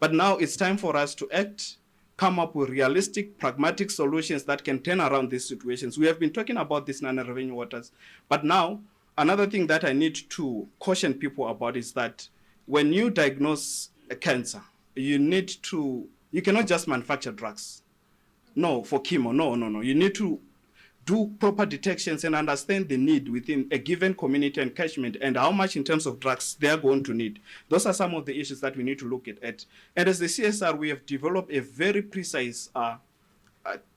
But now it's time for us to act, come up with realistic, pragmatic solutions that can turn around these situations. We have been talking about these non-revenue waters. But now, another thing that I need to caution people about is that when you diagnose a cancer, you cannot just manufacture drugs. No, for chemo, no. You need to do proper detections and understand the need within a given community and catchment and how much in terms of drugs they are going to need. Those are some of the issues that we need to look at. And as the CSR, we have developed a very precise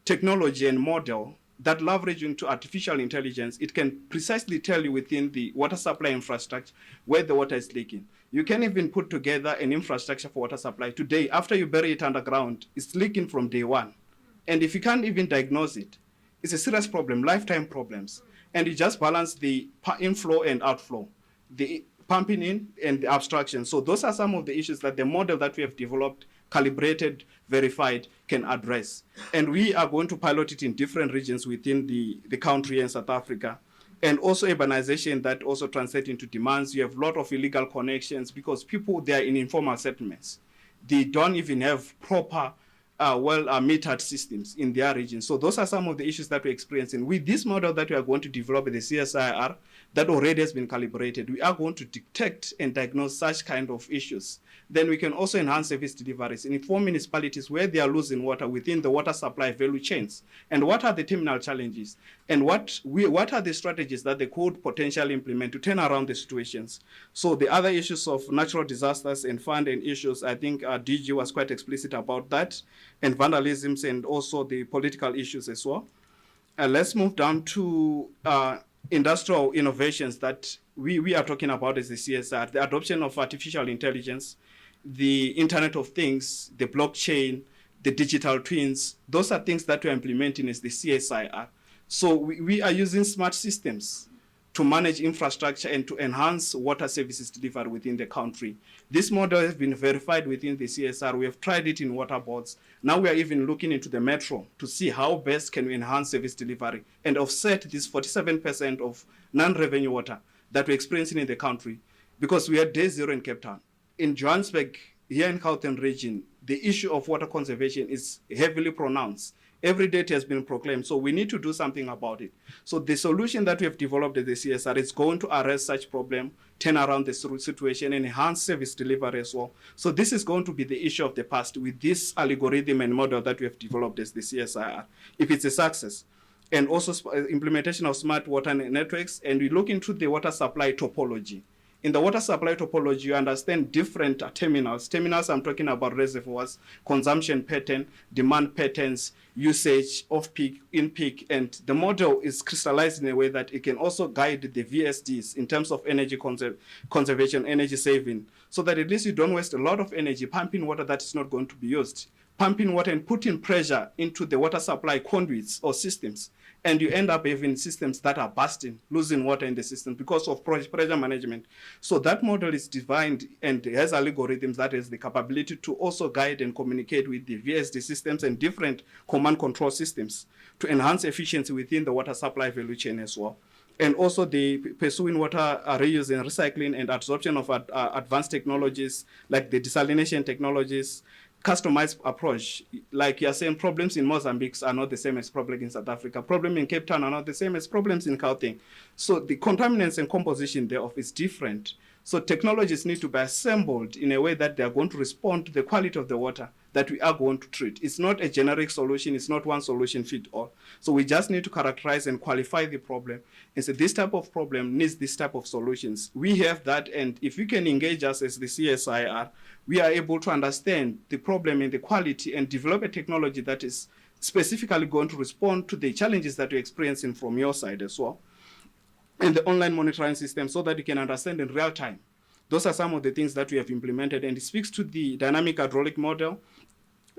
technology and model that leverage into artificial intelligence. It can precisely tell you within the water supply infrastructure where the water is leaking. You can even put together an infrastructure for water supply. Today, after you bury it underground, it's leaking from day one. And if you can't even diagnose it, it's a serious problem, lifetime problems. And you just balance the inflow and outflow, the pumping in and the abstraction. So those are some of the issues that the model that we have developed, calibrated, verified, can address. And we are going to pilot it in different regions within the country and South Africa. And also urbanization that also translates into demands. You have a lot of illegal connections because people, they are in informal settlements. They don't even have proper metered systems in their region. So those are some of the issues that we're experiencing. With this model that we are going to develop at the CSIR that already has been calibrated, we are going to detect and diagnose such kind of issues. Then we can also enhance service deliveries and inform municipalities where they are losing water within the water supply value chains. And what are the terminal challenges? And what are the strategies that they could potentially implement to turn around the situations? So the other issues of natural disasters and fund and issues, I think DG was quite explicit about that, and vandalisms and also the political issues as well. Let's move down to industrial innovations that we are talking about as the CSR, the adoption of artificial intelligence, the Internet of Things, the blockchain, the digital twins. Those are things that we're implementing as the CSIR. So we are using smart systems to manage infrastructure and to enhance water services delivered within the country. This model has been verified within the CSR. We have tried it in water boards. Now we are even looking into the metro to see how best can we enhance service delivery and offset this 47% of non-revenue water that we're experiencing in the country, because we are day zero in Cape Town. In Johannesburg, here in Gauteng region, the issue of water conservation is heavily pronounced. Every day it has been proclaimed, so we need to do something about it. So the solution that we have developed at the CSIR is going to arrest such problem, turn around the situation, and enhance service delivery as well. So this is going to be the issue of the past with this algorithm and model that we have developed as the CSIR, if it's a success. And also implementation of smart water networks, and we look into the water supply topology. In the water supply topology, you understand different terminals. Terminals, I'm talking about reservoirs, consumption pattern, demand patterns, usage, off-peak, in-peak, and the model is crystallized in a way that it can also guide the VSDs in terms of energy conservation, energy saving, so that at least you don't waste a lot of energy pumping water that is not going to be used. Pumping water and putting pressure into the water supply conduits or systems, and you end up having systems that are busting, losing water in the system because of pressure management. So that model is defined and has algorithms that has the capability to also guide and communicate with the VSD systems and different command control systems to enhance efficiency within the water supply value chain as well. And also the pursuing water reuse and recycling and absorption of advanced technologies like the desalination technologies, customized approach. Like you're saying, problems in Mozambique are not the same as problems in South Africa. Problems in Cape Town are not the same as problems in Gauteng. So the contaminants and composition thereof is different. So technologies need to be assembled in a way that they are going to respond to the quality of the water that we are going to treat. It's not a generic solution. It's not one solution fit all. So we just need to characterize and qualify the problem and say this type of problem needs this type of solutions. We have that, and if you can engage us as the CSIR, we are able to understand the problem and the quality and develop a technology that is specifically going to respond to the challenges that you're experiencing from your side as well. And the online monitoring system so that you can understand in real time. Those are some of the things that we have implemented, and it speaks to the dynamic hydraulic model,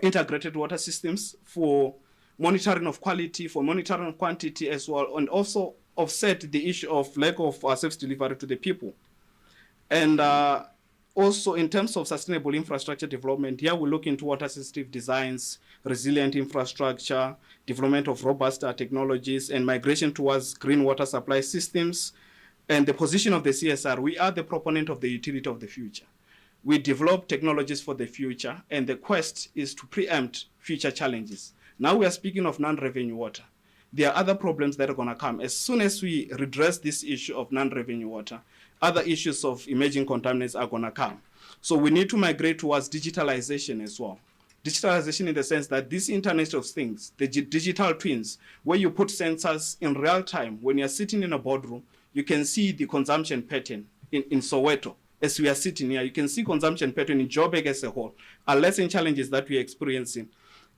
integrated water systems for monitoring of quality, for monitoring of quantity as well, and also offset the issue of lack of service delivery to the people. And also in terms of sustainable infrastructure development, here we look into water sensitive designs, resilient infrastructure, development of robust technologies, and migration towards green water supply systems. And the position of the CSR, we are the proponent of the utility of the future. We develop technologies for the future, and the quest is to preempt future challenges. Now we are speaking of non-revenue water. There are other problems that are going to come. As soon as we redress this issue of non-revenue water, other issues of emerging contaminants are going to come. So we need to migrate towards digitalization as well. Digitalization in the sense that this Internet of Things, the digital twins, where you put sensors in real time, when you're sitting in a boardroom, you can see the consumption pattern in Soweto. As we are sitting here, you can see consumption pattern in Joburg as a whole, are lesson challenges that we are experiencing.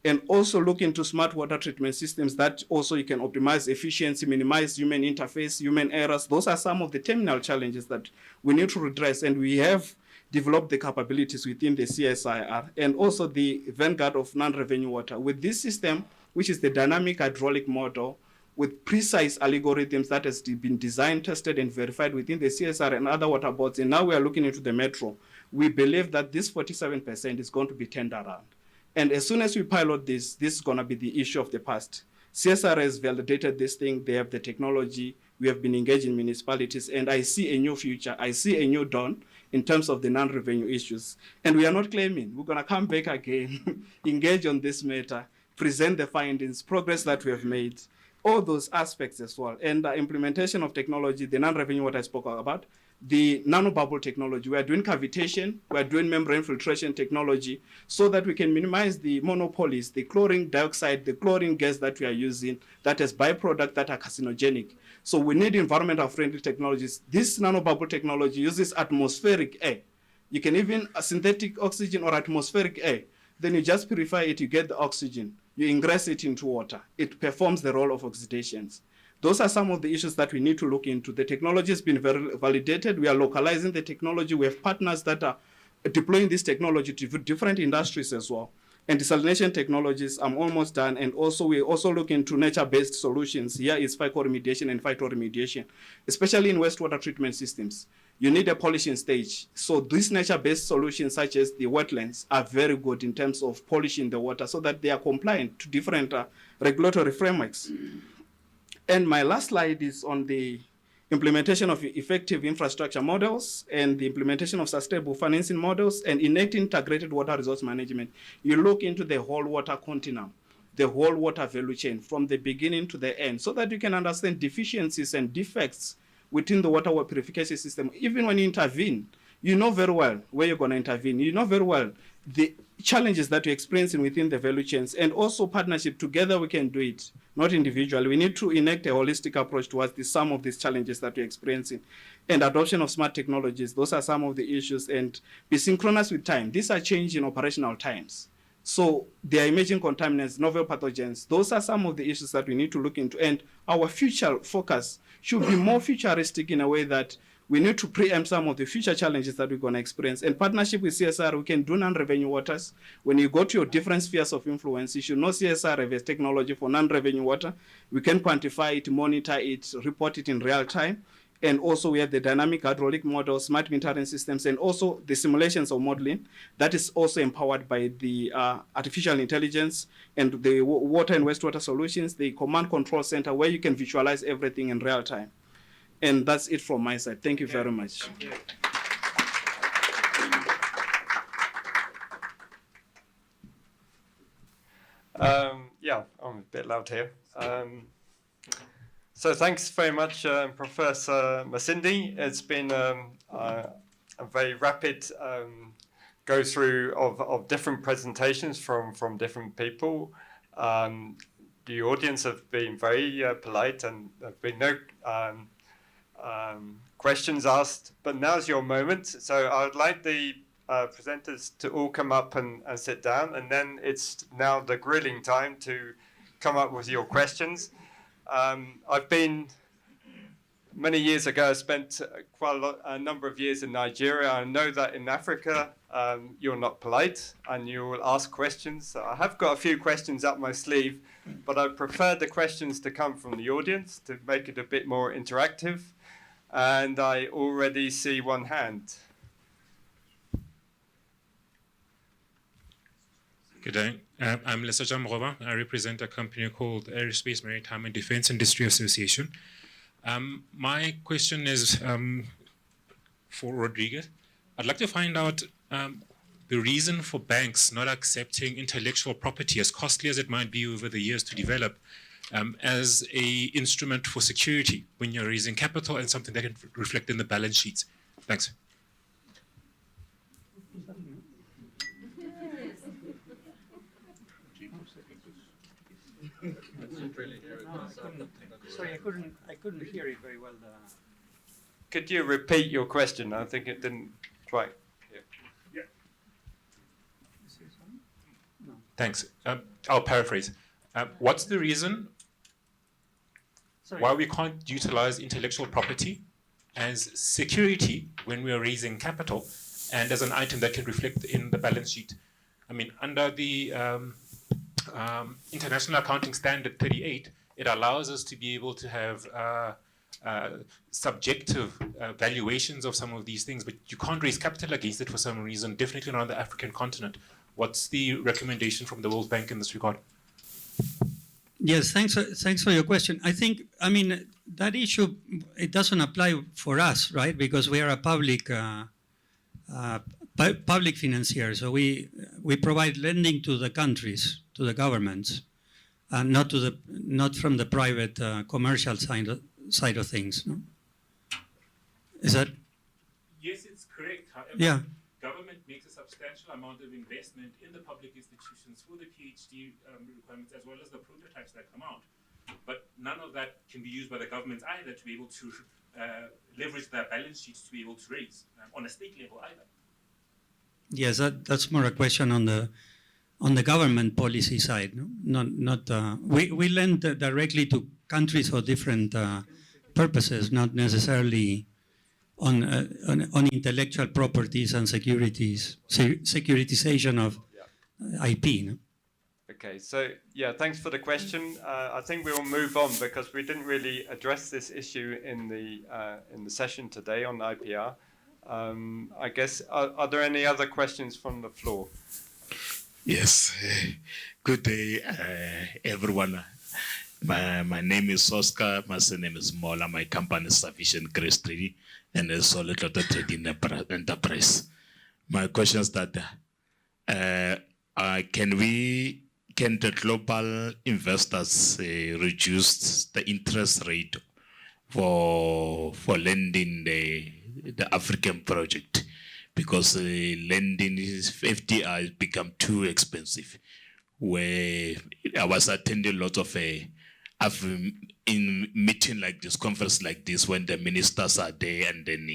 And also look into smart water treatment systems that also you can optimize efficiency, minimize human interface, human errors. Those are some of the terminal challenges that we need to redress, and we have developed the capabilities within the CSIR and also the vanguard of non-revenue water. With this system, which is the dynamic hydraulic model, with precise algorithms that has been designed, tested, and verified within the CSR and other water boards, and now we are looking into the metro, we believe that this 47% is going to be turned around. And as soon as we pilot this is going to be the issue of the past. CSR has validated this thing. They have the technology. We have been engaging municipalities, and I see a new future. I see a new dawn in terms of the non-revenue issues. And we are not claiming. We're going to come back again, engage on this matter, present the findings, progress that we have made, all those aspects as well. And the implementation of technology, the non-revenue what I spoke about, the nanobubble technology. We are doing cavitation, we are doing membrane filtration technology so that we can minimize the monopolies, the chlorine dioxide, the chlorine gas that we are using that has byproducts that are carcinogenic. So we need environmental friendly technologies. This nanobubble technology uses atmospheric air. You can even synthetic oxygen or atmospheric air. Then you just purify it, you get the oxygen, you ingress it into water. It performs the role of oxidations. Those are some of the issues that we need to look into. The technology has been validated. We are localizing the technology. We have partners that are deploying this technology to different industries as well. And desalination technologies, I'm almost done. And also, we also look into nature-based solutions. Here is phycoremediation and phytoremediation, especially in wastewater treatment systems. You need a polishing stage. So these nature-based solutions, such as the wetlands, are very good in terms of polishing the water so that they are compliant to different regulatory frameworks. And my last slide is on the implementation of effective infrastructure models, and the implementation of sustainable financing models, and enacting integrated water resource management. You look into the whole water continuum, the whole water value chain from the beginning to the end, so that you can understand deficiencies and defects within the water purification system. Even when you intervene, you know very well where you're going to intervene. You know very well the challenges that you're experiencing within the value chains, and also partnership. Together we can do it, not individually. We need to enact a holistic approach towards some of these challenges that we're experiencing. And adoption of smart technologies, those are some of the issues, and be synchronous with time. These are changing operational times. So there are emerging contaminants, novel pathogens. Those are some of the issues that we need to look into. And our future focus should be more futuristic in a way that we need to preempt some of the future challenges that we're going to experience. In partnership with CSIR, we can do non-revenue waters. When you go to your different spheres of influence, you should know CSIR has technology for non-revenue water. We can quantify it, monitor it, report it in real time. And also we have the dynamic hydraulic models, smart metering systems, and also the simulations of modeling that is also empowered by the artificial intelligence and the water and wastewater solutions, the command control center where you can visualize everything in real time. And that's it from my side. Thank you very much. Thank you. Yeah, I'm a bit loud here. So thanks very much, Professor Masindi. It's been a very rapid go through of different presentations from different people. The audience have been very polite, and there have been no questions asked, but now's your moment. So I would like the presenters to all come up and sit down, and then it's now the grilling time to come up with your questions. I've been, many years ago, I spent quite a number of years in Nigeria. I know that in Africa, you're not polite and you will ask questions. So I have got a few questions up my sleeve, but I prefer the questions to come from the audience to make it a bit more interactive. And I already see one hand. Good day. I'm Lesotho Mroba. I represent a company called Aerospace, Maritime and Defense Industry Association. My question is for Rodriguez. I'd like to find out the reason for banks not accepting intellectual property, as costly as it might be over the years to develop, as an instrument for security when you're raising capital and something that can reflect in the balance sheets. Thanks. Sorry, I couldn't hear it very well. Could you repeat your question? I think it didn't quite. Yeah. Thanks. I'll paraphrase. What's the reason why we can't utilize intellectual property as security when we are raising capital and as an item that can reflect in the balance sheet? I mean, under the International Accounting Standard 38, it allows us to be able to have subjective valuations of some of these things, but you can't raise capital against it for some reason, definitely not on the African continent. What's the recommendation from the World Bank in this regard? Yes, thanks for your question. I mean, that issue, it doesn't apply for us, right? Because we are a public financier, so we provide lending to the countries, to the governments, and not from the private commercial side of things. No? Is that? Yes, it's correct. However, yeah. Government makes a substantial amount of investment in the public institutions for the PhD requirements as well as the prototypes that come out. But none of that can be used by the government either to be able to leverage their balance sheets to be able to raise on a state level either. Yes, that's more a question on the government policy side. No? We lend directly to countries for different purposes, not necessarily on intellectual properties and securitization of IP. No? Okay, so yeah, thanks for the question. I think we will move on because we didn't really address this issue in the session today on IPR. I guess, are there any other questions from the floor? Yes, good day, everyone. My name is Oscar. My surname is Mola. My company is Sufficient Grace Trading and a solid lot of trading enterprise. My question is that can the global investors reduce the interest rate for lending the African project, because lending is FDI become too expensive. Where I was attending lots of in meeting like this, conference like this, when the ministers are there and then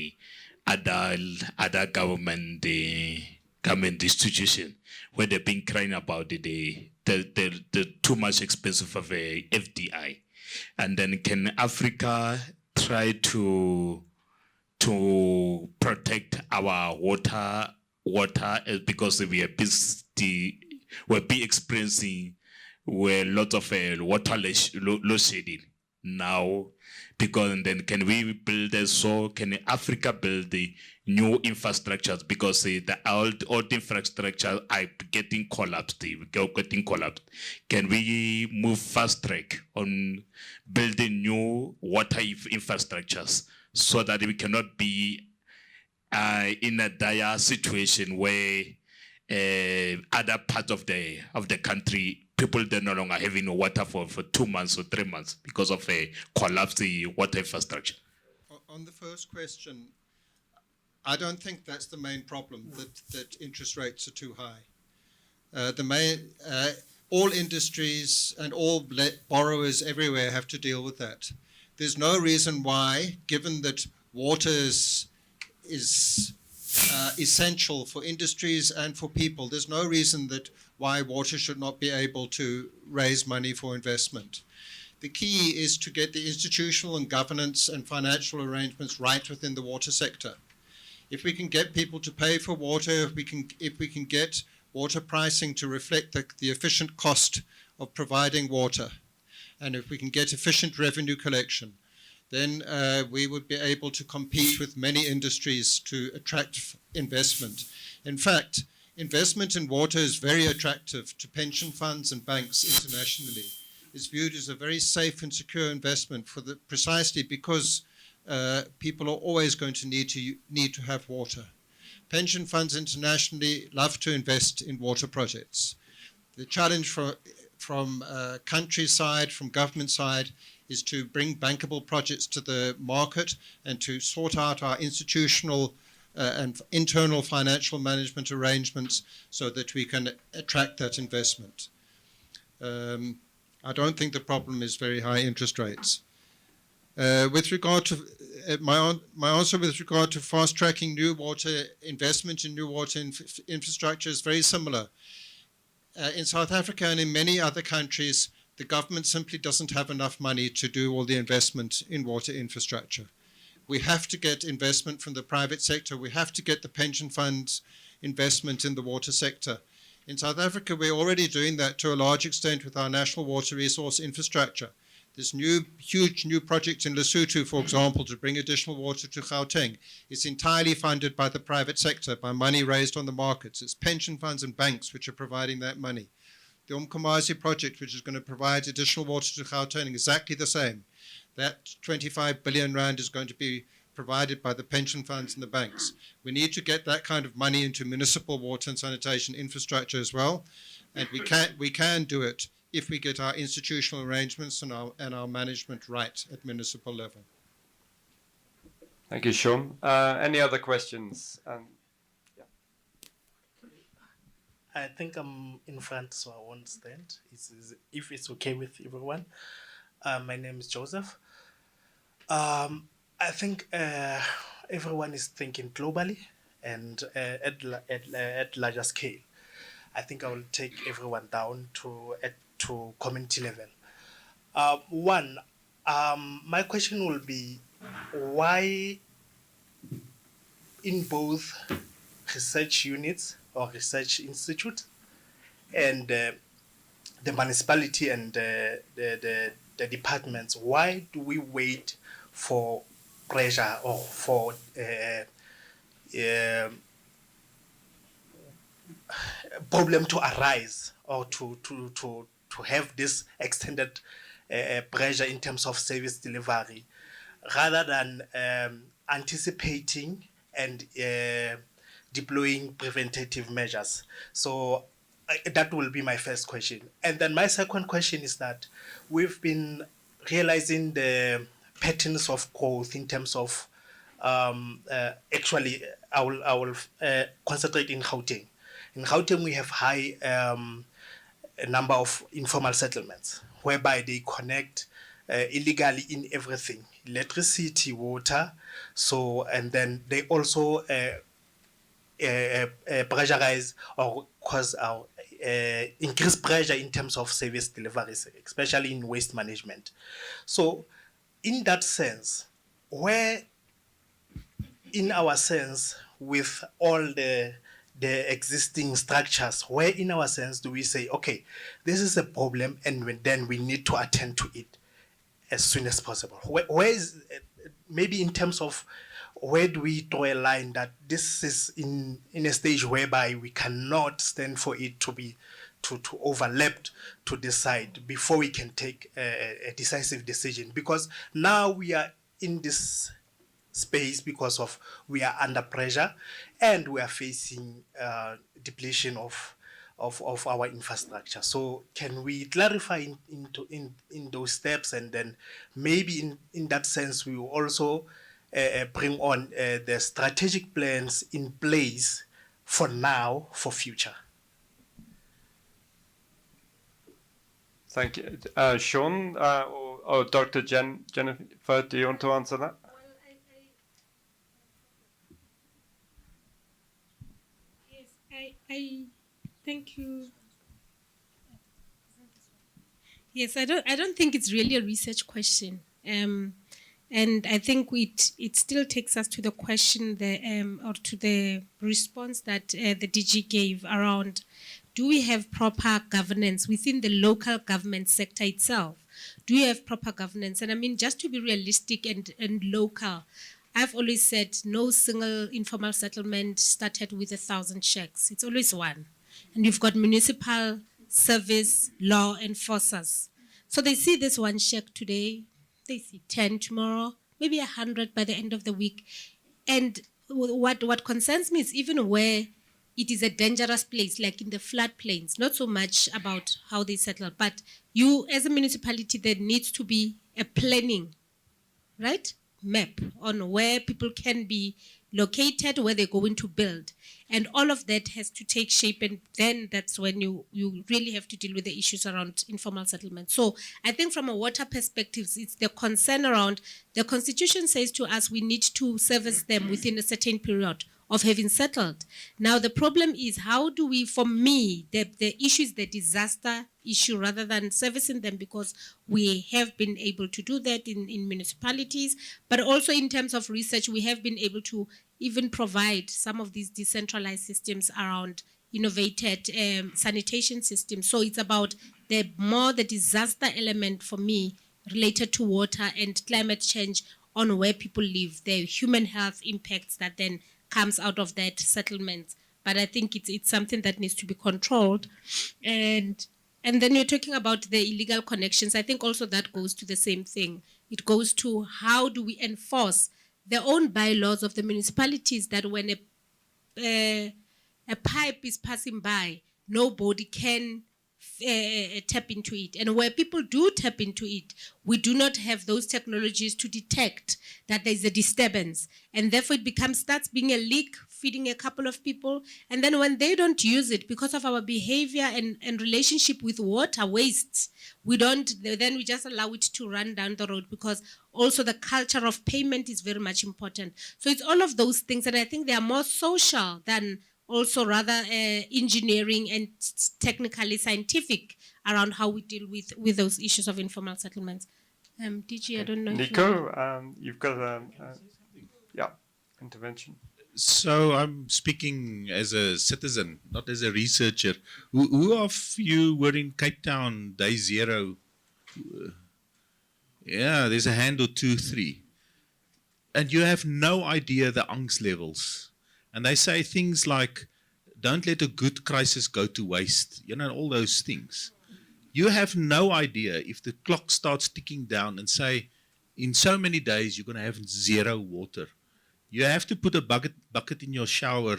other government institution, where they've been crying about the too much expensive of a FDI. And then can Africa try to protect our water because we're experiencing a lot of water load shedding now, because then can we build can Africa build the new infrastructures, because the old infrastructure are getting collapsed. Can we move fast track on building new water infrastructures so that we cannot be in a dire situation where other parts of the country, people, they're no longer having water for 2 months or 3 months because of a collapsed water infrastructure? On the first question, I don't think that's the main problem, that interest rates are too high. All industries and all borrowers everywhere have to deal with that. There's no reason why, given that water is essential for industries and for people, there's no reason why water should not be able to raise money for investment. The key is to get the institutional and governance and financial arrangements right within the water sector. If we can get people to pay for water, if we can get water pricing to reflect the efficient cost of providing water, and if we can get efficient revenue collection, then we would be able to compete with many industries to attract investment. In fact, investment in water is very attractive to pension funds and banks internationally. It's viewed as a very safe and secure investment precisely because people are always going to need to have water. Pension funds internationally love to invest in water projects. The challenge from countryside, from government side, is to bring bankable projects to the market and to sort out our institutional and internal financial management arrangements so that we can attract that investment. I don't think the problem is very high interest rates. With regard to my answer with regard to fast-tracking new water investment in new water infrastructure is very similar. In South Africa and in many other countries, the government simply doesn't have enough money to do all the investment in water infrastructure. We have to get investment from the private sector. We have to get the pension funds investment in the water sector. In South Africa, we're already doing that to a large extent with our national water resource infrastructure. This huge new project in Lesotho, for example, to bring additional water to Gauteng, is entirely funded by the private sector, by money raised on the markets. It's pension funds and banks which are providing that money. The Umkomazi project, which is going to provide additional water to Gauteng, exactly the same. That 25 billion rand is going to be provided by the pension funds and the banks. We need to get that kind of money into municipal water and sanitation infrastructure as well, and we can do it if we get our institutional arrangements and our management right at municipal level. Thank you, Sean. Any other questions? I think I'm in front, so I won't stand. If it's okay with everyone. My name is Joseph. I think everyone is thinking globally and at larger scale. I think I will take everyone down to community level. My question will be, why in both research units or research institute and the municipality and the departments, why do we wait for pressure or for problem to arise or to have this extended pressure in terms of service delivery, rather than anticipating and deploying preventative measures. So that will be my first question. And then my second question is that we've been realizing the patterns of growth in terms of actually, I will concentrate in Gauteng. In Gauteng, we have high a number of informal settlements whereby they connect illegally in everything, electricity, water. So, and then they also pressurize or cause increase pressure in terms of service deliveries, especially in waste management. So, in that sense, where, in our sense, with all the existing structures, where in our sense do we say, okay, this is a problem and then we need to attend to it as soon as possible? Where is, maybe in terms of, where do we draw a line that this is in a stage whereby we cannot stand for it to be to overlap to decide before we can take a decisive decision? Because now we are in this space because of we are under pressure and we are facing depletion of our infrastructure. So can we clarify in those steps, and then maybe in that sense we will also bring on the strategic plans in place for now, for future? Thank you. Sean or Dr. Jennifer, do you want to answer that? I thank you. Yes, I don't think it's really a research question, and I think it still takes us to the question or to the response that the DG gave around: do we have proper governance within the local government sector itself? Do we have proper governance? And I mean, just to be realistic and local, I've always said no single informal settlement started with 1,000 shacks. It's always one. And you've got municipal service law enforcers. So they see this one shack today, they see 10 tomorrow, maybe 100 by the end of the week. And what concerns me is even where it is a dangerous place, like in the floodplains, not so much about how they settle, but you as a municipality, there needs to be a planning, right? Map on where people can be located, where they're going to build. And all of that has to take shape, and then that's when you really have to deal with the issues around informal settlement. So I think from a water perspective, it's the concern around, the Constitution says to us we need to service them within a certain period of having settled. Now the problem is, how do we, for me, the issue is the disaster issue rather than servicing them, because we have been able to do that in municipalities, but also in terms of research, we have been able to even provide some of these decentralized systems around innovated sanitation systems. So it's about the disaster element for me related to water and climate change on where people live, the human health impacts that then comes out of that settlement. But I think it's something that needs to be controlled. And then you're talking about the illegal connections. I think also that goes to the same thing. It goes to how do we enforce their own bylaws of the municipalities, that when a pipe is passing by, nobody can tap into it. And where people do tap into it, we do not have those technologies to detect that there's a disturbance. And therefore it starts being a leak, feeding a couple of people. And then when they don't use it, because of our behavior and relationship with water waste, then we just allow it to run down the road, because also the culture of payment is very much important. So it's all of those things, and I think they are more social than also rather engineering and technically scientific around how we deal with those issues of informal settlements. DG, I don't know. Nico, you've got a intervention. So I'm speaking as a citizen, not as a researcher. Who of you were in Cape Town day zero? Yeah, there's a hand or two, three. And you have no idea the angst levels. And they say things like, don't let a good crisis go to waste, all those things. You have no idea if the clock starts ticking down and say, in so many days, you're going to have 0 water. You have to put a bucket in your shower.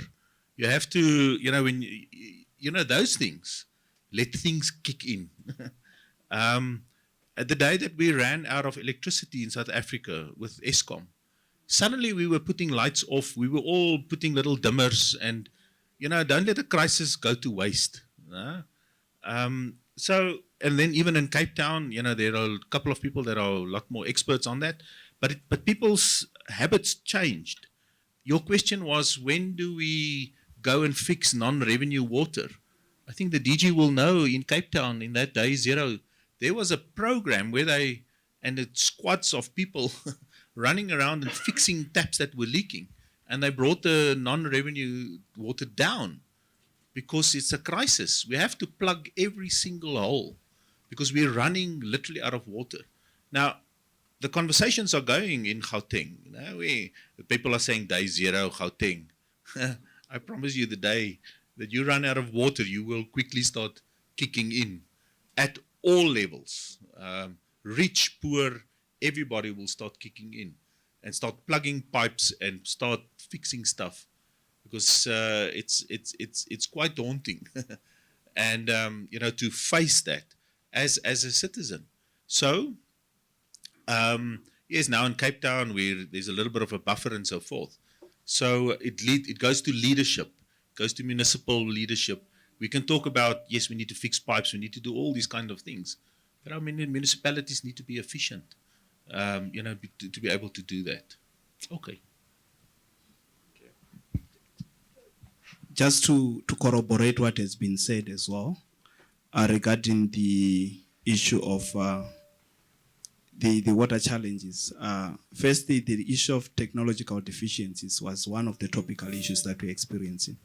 You have to, those things. Let things kick in. At the day that we ran out of electricity in South Africa with Eskom, suddenly we were putting lights off. We were all putting little dimmers and, don't let a crisis go to waste. And then even in Cape Town, there are a couple of people that are a lot more experts on that. But people's habits changed. Your question was, when do we go and fix non-revenue water? I think the DG will know in Cape Town in that day 0, there was a program where it's squads of people running around and fixing taps that were leaking. And they brought the non-revenue water down because it's a crisis. We have to plug every single hole because we're running literally out of water. Now, the conversations are going in Gauteng. People are saying day 0, Gauteng. I promise you the day that you run out of water, you will quickly start kicking in at all levels. Rich, poor, everybody will start kicking in and start plugging pipes and start fixing stuff because it's quite daunting. And, to face that as a citizen. So, yes, now in Cape Town, there's a little bit of a buffer and so forth. So it goes to leadership, goes to municipal leadership. We can talk about, yes, we need to fix pipes, we need to do all these kind of things. But I mean, municipalities need to be efficient, to be able to do that. Okay. Just to corroborate what has been said as well, regarding the issue of the water challenges. Firstly, the issue of technological deficiencies was one of the topical issues that we're experiencing.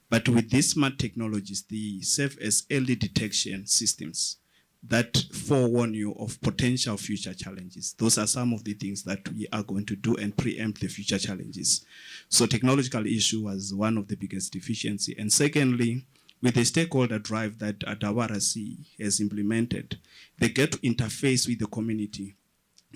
But with these smart technologies, they serve as early detection systems that forewarn you of potential future challenges. Those are some of the things that we are going to do and preempt the future challenges. So technological issue was one of the biggest deficiency. And secondly, with the stakeholder drive that WRC has implemented, they get to interface with the community,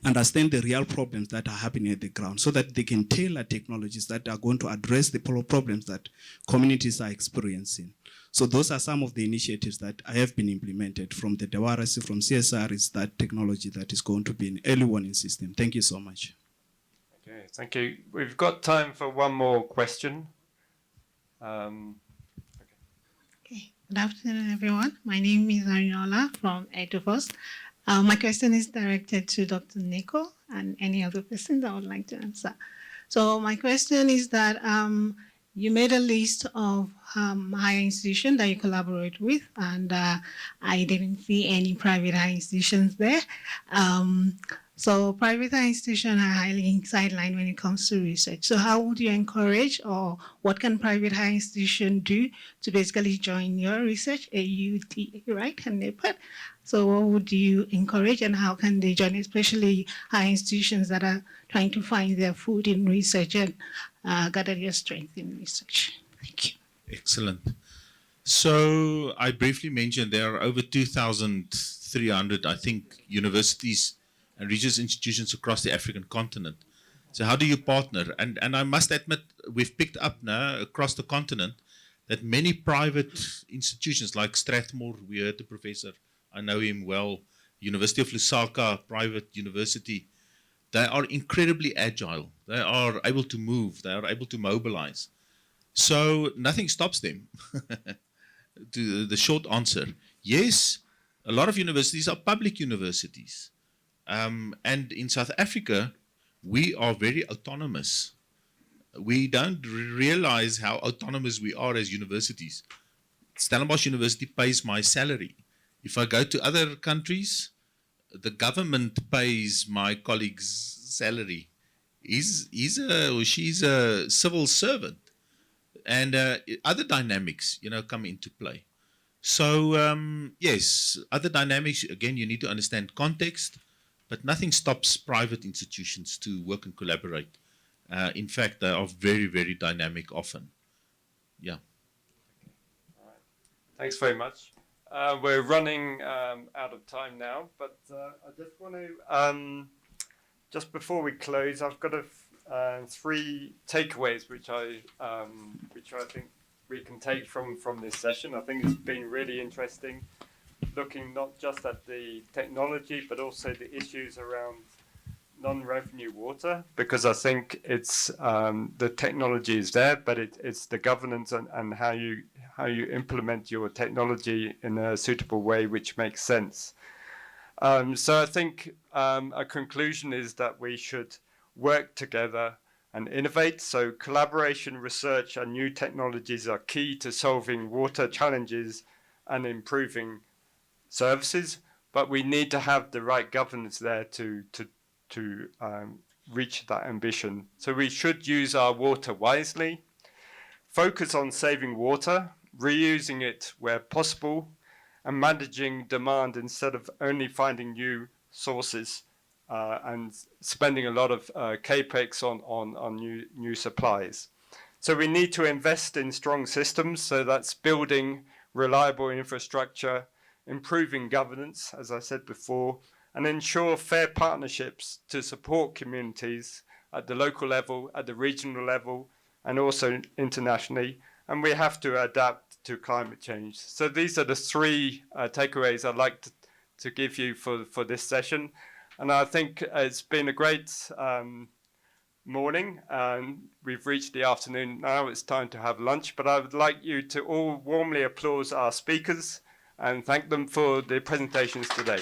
understand the real problems that are happening at the ground so that they can tailor technologies that are going to address the problems that communities are experiencing. So those are some of the initiatives that have been implemented from the WRC, from CSIR, is that technology that is going to be an early warning system. Thank you so much. Okay, thank you. We've got time for one more question. Good afternoon, everyone. My name is Arinola from Eduvos. My question is directed to Dr. Nico and any other person that would like to answer. So my question is that you made a list of higher institutions that you collaborate with, and I didn't see any private higher institutions there. So private higher institutions are highly sidelined when it comes to research. So how would you encourage, or what can private higher institutions do to basically join your research, AUD, right, and NEPAD? So what would you encourage, and how can they join, especially higher institutions that are trying to find their food in research and gather their strength in research? Thank you. Excellent. So I briefly mentioned there are over 2,300, I think, universities and research institutions across the African continent. So how do you partner? And I must admit, we've picked up now across the continent that many private institutions like Strathmore, we heard the professor, I know him well, University of Lusaka, private university, they are incredibly agile. They are able to move. They are able to mobilize. So nothing stops them. To the short answer, yes, a lot of universities are public universities. And in South Africa, we are very autonomous. We don't realize how autonomous we are as universities. Stellenbosch University pays my salary. If I go to other countries, the government pays my colleague's salary. He's or she's a civil servant. And other dynamics, come into play. So, yes, other dynamics, again, you need to understand context, but nothing stops private institutions to work and collaborate. In fact, they are very, very dynamic often. Yeah. All right. Thanks very much. we're running out of time now, but I just want to, just before we close, I've got 3 takeaways which I think we can take from this session. I think it's been really interesting, looking not just at the technology, but also the issues around non-revenue water, because I think it's the technology is there, but it's the governance and how you implement your technology in a suitable way which makes sense. So I think a conclusion is that we should work together and innovate. So collaboration, research and new technologies are key to solving water challenges and improving services, but we need to have the right governance there to reach that ambition. So we should use our water wisely, focus on saving water, reusing it where possible, and managing demand instead of only finding new sources and spending a lot of capex on new supplies. So we need to invest in strong systems. So that's building reliable infrastructure, improving governance, as I said before, and ensure fair partnerships to support communities at the local level, at the regional level, and also internationally. And we have to adapt to climate change. So these are the 3 takeaways I'd like to give you for this session. And I think it's been a great morning. We've reached the afternoon now. It's time to have lunch. But I would like you to all warmly applaud our speakers and thank them for their presentations today.